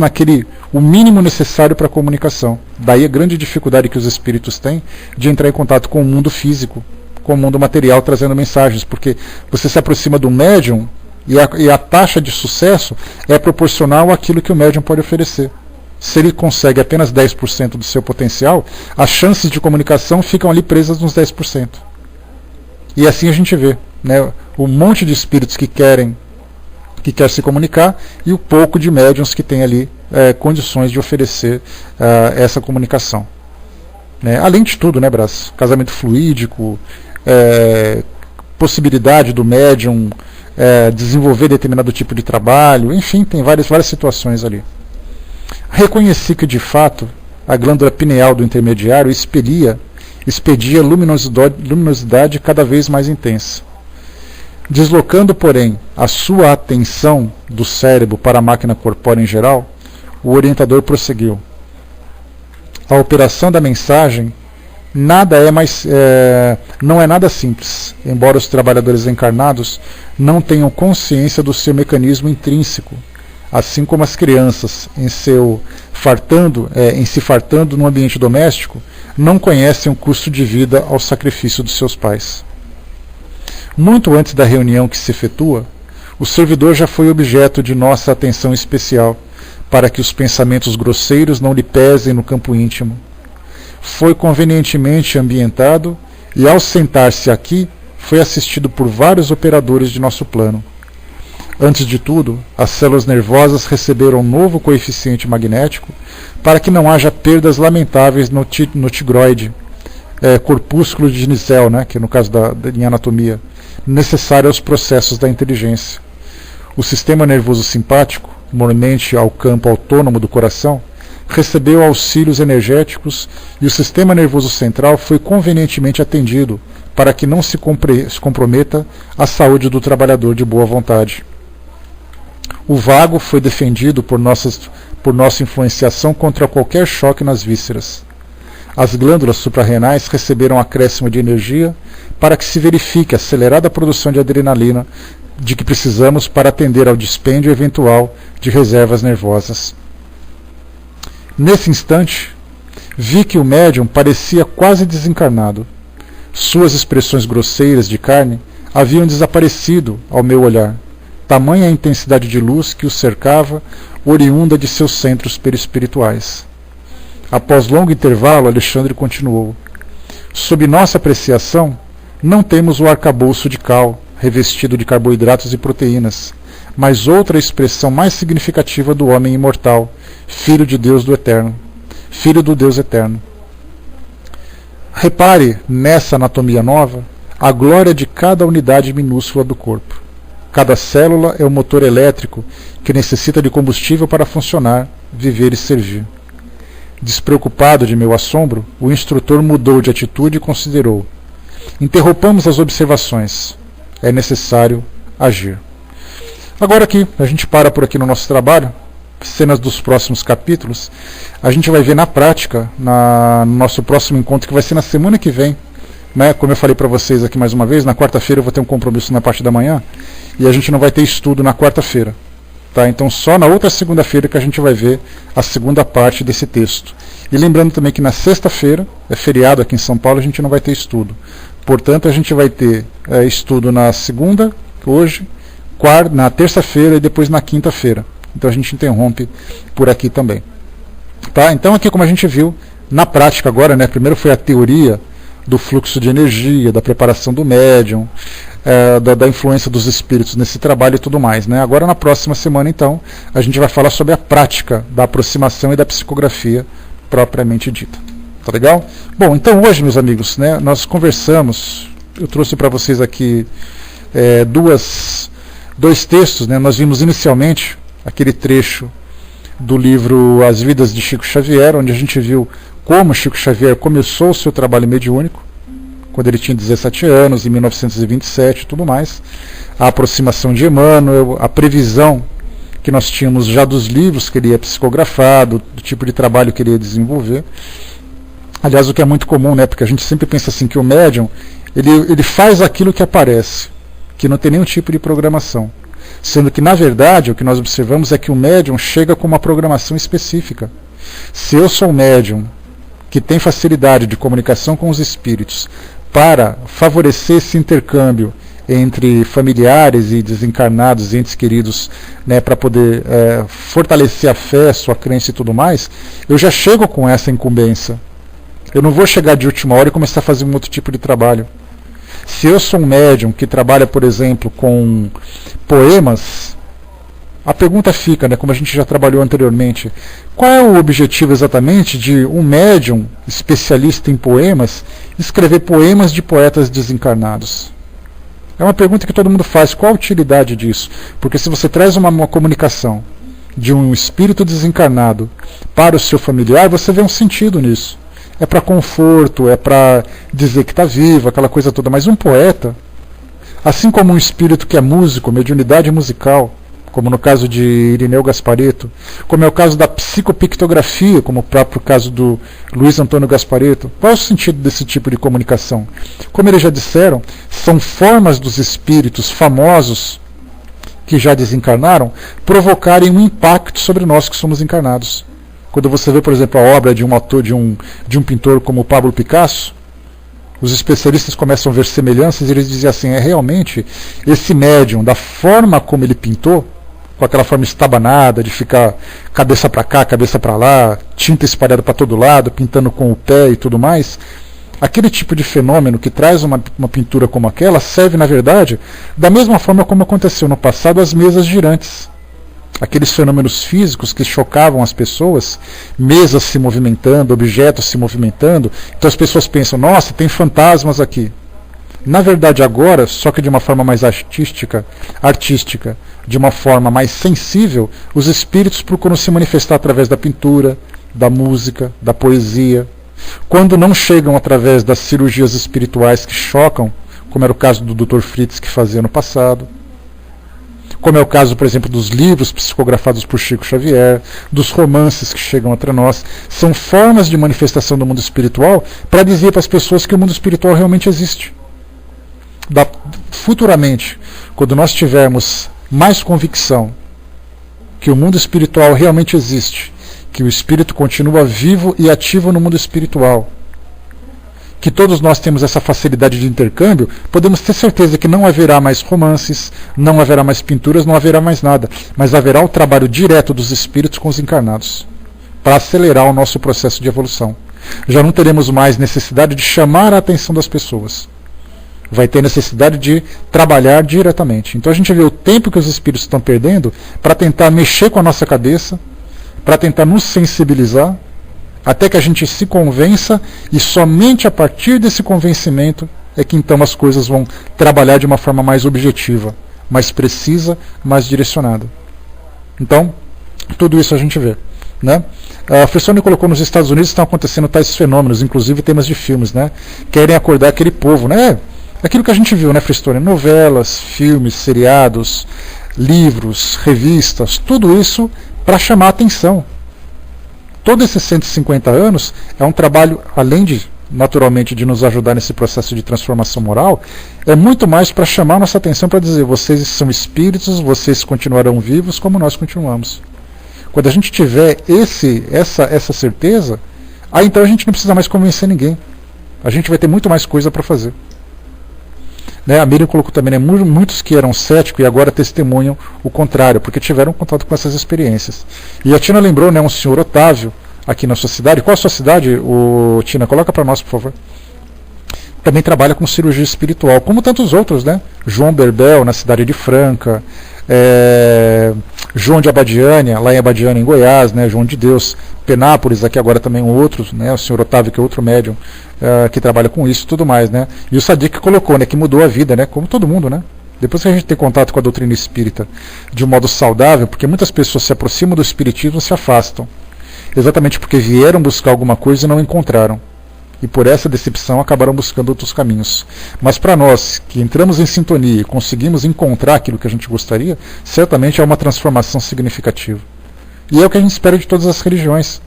o mínimo necessário para a comunicação. Daí a grande dificuldade que os espíritos têm de entrar em contato com o mundo físico, com o mundo material, trazendo mensagens, porque você se aproxima do médium e a taxa de sucesso é proporcional àquilo que o médium pode oferecer. Se ele consegue apenas 10% do seu potencial, as chances de comunicação ficam ali presas nos 10%. E assim a gente vê, um monte de espíritos que quer se comunicar e o pouco de médiuns que tem ali condições de oferecer essa comunicação. Além de tudo, Brás? Casamento fluídico, possibilidade do médium desenvolver determinado tipo de trabalho, enfim, tem várias situações ali. Reconheci que, de fato, a glândula pineal do intermediário expedia luminosidade cada vez mais intensa. Deslocando, porém, a sua atenção do cérebro para a máquina corpórea em geral, o orientador prosseguiu. A operação da mensagem não é nada simples, embora os trabalhadores encarnados não tenham consciência do seu mecanismo intrínseco, assim como as crianças, em se fartando no ambiente doméstico, não conhecem o custo de vida ao sacrifício dos seus pais. Muito antes da reunião que se efetua, o servidor já foi objeto de nossa atenção especial, para que os pensamentos grosseiros não lhe pesem no campo íntimo. Foi convenientemente ambientado e, ao sentar-se aqui, foi assistido por vários operadores de nosso plano. Antes de tudo, as células nervosas receberam um novo coeficiente magnético para que não haja perdas lamentáveis no tigroide, corpúsculo de Giselle, que no caso em anatomia, necessário aos processos da inteligência. O sistema nervoso simpático, mormente ao campo autônomo do coração, recebeu auxílios energéticos e o sistema nervoso central foi convenientemente atendido para que não se comprometa a saúde do trabalhador de boa vontade. O vago foi defendido por nossa influenciação contra qualquer choque nas vísceras. As glândulas suprarrenais receberam acréscimo de energia para que se verifique a acelerada produção de adrenalina de que precisamos para atender ao dispêndio eventual de reservas nervosas. Nesse instante, vi que o médium parecia quase desencarnado. Suas expressões grosseiras de carne haviam desaparecido ao meu olhar, tamanha a intensidade de luz que o cercava, oriunda de seus centros perispirituais. Após longo intervalo, Alexandre continuou. Sob nossa apreciação, não temos o arcabouço de cal, revestido de carboidratos e proteínas, mas outra expressão mais significativa do homem imortal, filho de Deus do Eterno, filho do Deus Eterno. Repare nessa anatomia nova a glória de cada unidade minúscula do corpo. Cada célula é um motor elétrico que necessita de combustível para funcionar, viver e servir. Despreocupado de meu assombro, o instrutor mudou de atitude e considerou: interrompamos as observações. É necessário agir. Agora aqui, a gente para por aqui no nosso trabalho, cenas dos próximos capítulos, a gente vai ver na prática, no nosso próximo encontro, que vai ser na semana que vem, né? Como eu falei para vocês aqui mais uma vez, na quarta-feira eu vou ter um compromisso na parte da manhã, e a gente não vai ter estudo na quarta-feira. Tá? Então só na outra segunda-feira que a gente vai ver a segunda parte desse texto. E lembrando também que na sexta-feira, é feriado aqui em São Paulo, a gente não vai ter estudo. Portanto, a gente vai ter estudo na segunda, hoje, na terça-feira e depois na quinta-feira. Então a gente interrompe por aqui também. Tá? Então aqui, como a gente viu, na prática agora, né, primeiro foi a teoria do fluxo de energia, da preparação do médium, da influência dos espíritos nesse trabalho e tudo mais. Né? Agora, na próxima semana, então, a gente vai falar sobre a prática da aproximação e da psicografia propriamente dita. Tá legal? Bom, então hoje, meus amigos, né, nós conversamos, eu trouxe para vocês aqui dois textos. Né? Nós vimos inicialmente aquele trecho do livro As Vidas de Chico Xavier, onde a gente viu como Chico Xavier começou o seu trabalho mediúnico, quando ele tinha 17 anos, em 1927 e tudo mais, a aproximação de Emmanuel, a previsão que nós tínhamos já dos livros que ele ia psicografar, do tipo de trabalho que ele ia desenvolver. Aliás, o que é muito comum, né, porque a gente sempre pensa assim que o médium, ele faz aquilo que aparece, que não tem nenhum tipo de programação. Sendo que, na verdade, o que nós observamos é que o médium chega com uma programação específica. Se eu sou um médium que tem facilidade de comunicação com os espíritos para favorecer esse intercâmbio entre familiares e desencarnados, entes queridos, né, para poder fortalecer a fé, a sua crença e tudo mais, eu já chego com essa incumbência. Eu não vou chegar de última hora e começar a fazer um outro tipo de trabalho. Se eu sou um médium que trabalha, por exemplo, com poemas, a pergunta fica, né, como a gente já trabalhou anteriormente, qual é o objetivo exatamente de um médium especialista em poemas escrever poemas de poetas desencarnados? É uma pergunta que todo mundo faz, qual a utilidade disso? Porque se você traz uma comunicação de um espírito desencarnado para o seu familiar, você vê um sentido nisso. É para conforto, é para dizer que está vivo, aquela coisa toda. Mas um poeta, assim como um espírito que é músico, mediunidade musical, como no caso de Irineu Gasparetto, como é o caso da psicopictografia, como o próprio caso do Luiz Antônio Gasparetto, qual é o sentido desse tipo de comunicação? Como eles já disseram, são formas dos espíritos famosos que já desencarnaram provocarem um impacto sobre nós que somos encarnados. Quando você vê, por exemplo, a obra de um autor, de um pintor como Pablo Picasso, os especialistas começam a ver semelhanças e eles dizem assim, realmente esse médium, da forma como ele pintou, com aquela forma estabanada, de ficar cabeça para cá, cabeça para lá, tinta espalhada para todo lado, pintando com o pé e tudo mais, aquele tipo de fenômeno que traz uma pintura como aquela serve, na verdade, da mesma forma como aconteceu no passado as mesas girantes. Aqueles fenômenos físicos que chocavam as pessoas, mesas se movimentando, objetos se movimentando, então as pessoas pensam, nossa, tem fantasmas aqui. Na verdade agora, só que de uma forma mais artística, de uma forma mais sensível, os espíritos procuram se manifestar através da pintura, da música, da poesia. Quando não chegam através das cirurgias espirituais que chocam, como era o caso do Dr. Fritz que fazia no passado, como é o caso, por exemplo, dos livros psicografados por Chico Xavier, dos romances que chegam até nós, são formas de manifestação do mundo espiritual para dizer para as pessoas que o mundo espiritual realmente existe. Futuramente, quando nós tivermos mais convicção que o mundo espiritual realmente existe, que o espírito continua vivo e ativo no mundo espiritual, que todos nós temos essa facilidade de intercâmbio, podemos ter certeza que não haverá mais romances, não haverá mais pinturas, não haverá mais nada, mas haverá o trabalho direto dos espíritos com os encarnados, para acelerar o nosso processo de evolução. Já não teremos mais necessidade de chamar a atenção das pessoas. Vai ter necessidade de trabalhar diretamente. Então a gente vê o tempo que os espíritos estão perdendo para tentar mexer com a nossa cabeça, para tentar nos sensibilizar, até que a gente se convença, e somente a partir desse convencimento é que então as coisas vão trabalhar de uma forma mais objetiva, mais precisa, mais direcionada. Então, tudo isso a gente vê. Né? A Frissone colocou: nos Estados Unidos estão acontecendo tais fenômenos, inclusive temas de filmes, né? Querem acordar aquele povo, né? Aquilo que a gente viu, né, Frissone? Novelas, filmes, seriados, livros, revistas, tudo isso para chamar a atenção. Todos esses 150 anos é um trabalho, além de, naturalmente, de nos ajudar nesse processo de transformação moral, é muito mais para chamar nossa atenção, para dizer: vocês são espíritos, vocês continuarão vivos como nós continuamos. Quando a gente tiver essa certeza, aí então a gente não precisa mais convencer ninguém. A gente vai ter muito mais coisa para fazer. Né? A Miriam colocou também, né, muitos que eram céticos e agora testemunham o contrário, porque tiveram contato com essas experiências. E a Tina lembrou, né, um senhor Otávio, aqui na sua cidade. Qual a sua cidade, Tina? Coloca para nós, por favor. Também trabalha com cirurgia espiritual, como tantos outros, né? João Berbel, na cidade de Franca, João de Abadiânia, lá em Abadiânia, em Goiás, né? João de Deus, Penápolis, aqui agora também um outro, né? O senhor Otávio, que é outro médium, que trabalha com isso e tudo mais, né? E o Sadiq colocou, né, que mudou a vida, né? Como todo mundo, né? Depois que a gente tem contato com a doutrina espírita de um modo saudável, porque muitas pessoas se aproximam do espiritismo e se afastam, exatamente porque vieram buscar alguma coisa e não encontraram. E por essa decepção acabaram buscando outros caminhos. Mas para nós, que entramos em sintonia e conseguimos encontrar aquilo que a gente gostaria, certamente é uma transformação significativa. E é o que a gente espera de todas as religiões,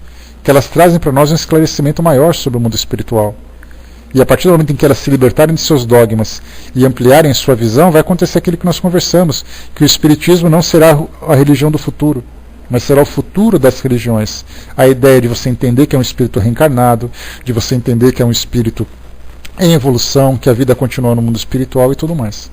que elas trazem para nós um esclarecimento maior sobre o mundo espiritual. E a partir do momento em que elas se libertarem de seus dogmas e ampliarem sua visão, vai acontecer aquilo que nós conversamos, que o espiritismo não será a religião do futuro, mas será o futuro das religiões. A ideia de você entender que é um espírito reencarnado, de você entender que é um espírito em evolução, que a vida continua no mundo espiritual e tudo mais.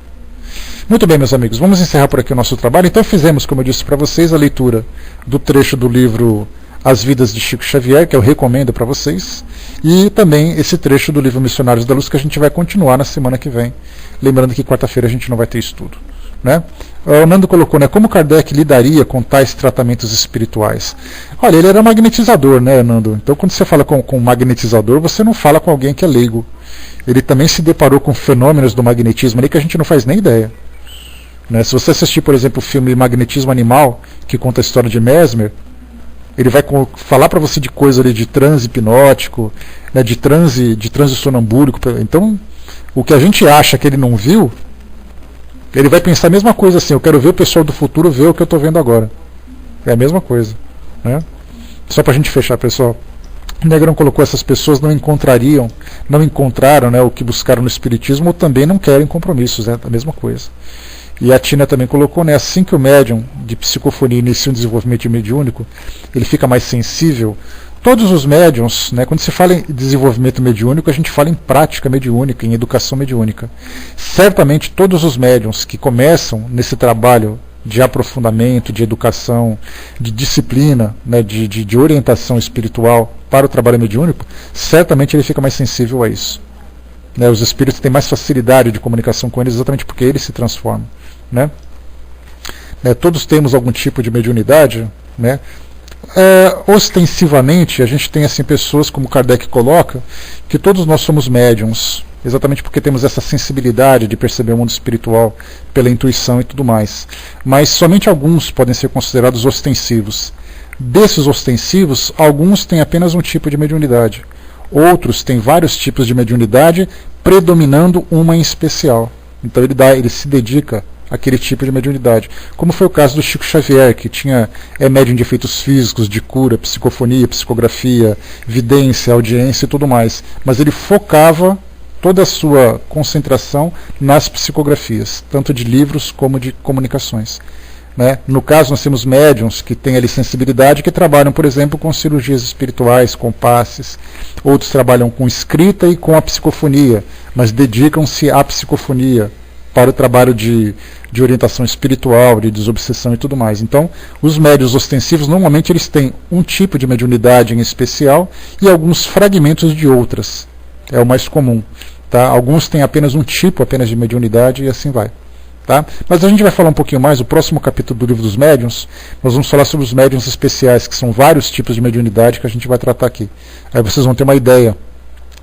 Muito bem, meus amigos, vamos encerrar por aqui o nosso trabalho. Então fizemos, como eu disse para vocês, a leitura do trecho do livro As Vidas de Chico Xavier, que eu recomendo para vocês, e também esse trecho do livro Missionários da Luz, que a gente vai continuar na semana que vem. Lembrando que quarta-feira a gente não vai ter estudo. Né? O Nando colocou, né, como Kardec lidaria com tais tratamentos espirituais. Olha, ele era magnetizador, né, Nando? Então quando você fala com um magnetizador, você não fala com alguém que é leigo. Ele também se deparou com fenômenos do magnetismo ali que a gente não faz nem ideia. Né? Se você assistir, por exemplo, o filme Magnetismo Animal, que conta a história de Mesmer, ele vai falar para você de coisa ali de transe hipnótico, né, de transe sonambúlico. Então, o que a gente acha que ele não viu, ele vai pensar a mesma coisa assim: eu quero ver o pessoal do futuro ver o que eu estou vendo agora. É a mesma coisa. Né? Só para a gente fechar, pessoal. O Negrão colocou: essas pessoas não encontraram, né, o que buscaram no Espiritismo, ou também não querem compromissos. É a mesma coisa. E a Tina também colocou, né, assim que o médium de psicofonia inicia um desenvolvimento mediúnico, ele fica mais sensível. Todos os médiums, né, quando se fala em desenvolvimento mediúnico, a gente fala em prática mediúnica, em educação mediúnica. Certamente todos os médiums que começam nesse trabalho de aprofundamento, de educação, de disciplina, né, de orientação espiritual para o trabalho mediúnico, certamente ele fica mais sensível a isso. Né, os espíritos têm mais facilidade de comunicação com eles exatamente porque eles se transformam. Né? Todos temos algum tipo de mediunidade, né? Ostensivamente a gente tem assim pessoas, como Kardec coloca, que todos nós somos médiums, exatamente porque temos essa sensibilidade de perceber o mundo espiritual pela intuição e tudo mais, mas somente alguns podem ser considerados ostensivos. Desses ostensivos, alguns têm apenas um tipo de mediunidade. Outros têm vários tipos de mediunidade, predominando uma em especial. Então ele se dedica àquele tipo de mediunidade. Como foi o caso do Chico Xavier, que tinha médium de efeitos físicos, de cura, psicofonia, psicografia, vidência, audiência e tudo mais. Mas ele focava toda a sua concentração nas psicografias, tanto de livros como de comunicações. Né? No caso, nós temos médiums que têm ali sensibilidade, que trabalham, por exemplo, com cirurgias espirituais, com passes. Outros trabalham com escrita e com a psicofonia, mas dedicam-se à psicofonia para o trabalho de orientação espiritual, de desobsessão e tudo mais. Então, os médiuns ostensivos, normalmente, eles têm um tipo de mediunidade em especial e alguns fragmentos de outras. É o mais comum. Tá? Alguns têm apenas um tipo apenas de mediunidade e assim vai. Tá? Mas a gente vai falar um pouquinho mais, o próximo capítulo do Livro dos Médiuns, nós vamos falar sobre os médiuns especiais, que são vários tipos de mediunidade que a gente vai tratar aqui. Aí vocês vão ter uma ideia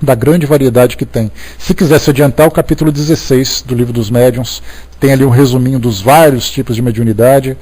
da grande variedade que tem. Se quiser se adiantar, o capítulo 16 do Livro dos Médiuns tem ali um resuminho dos vários tipos de mediunidade,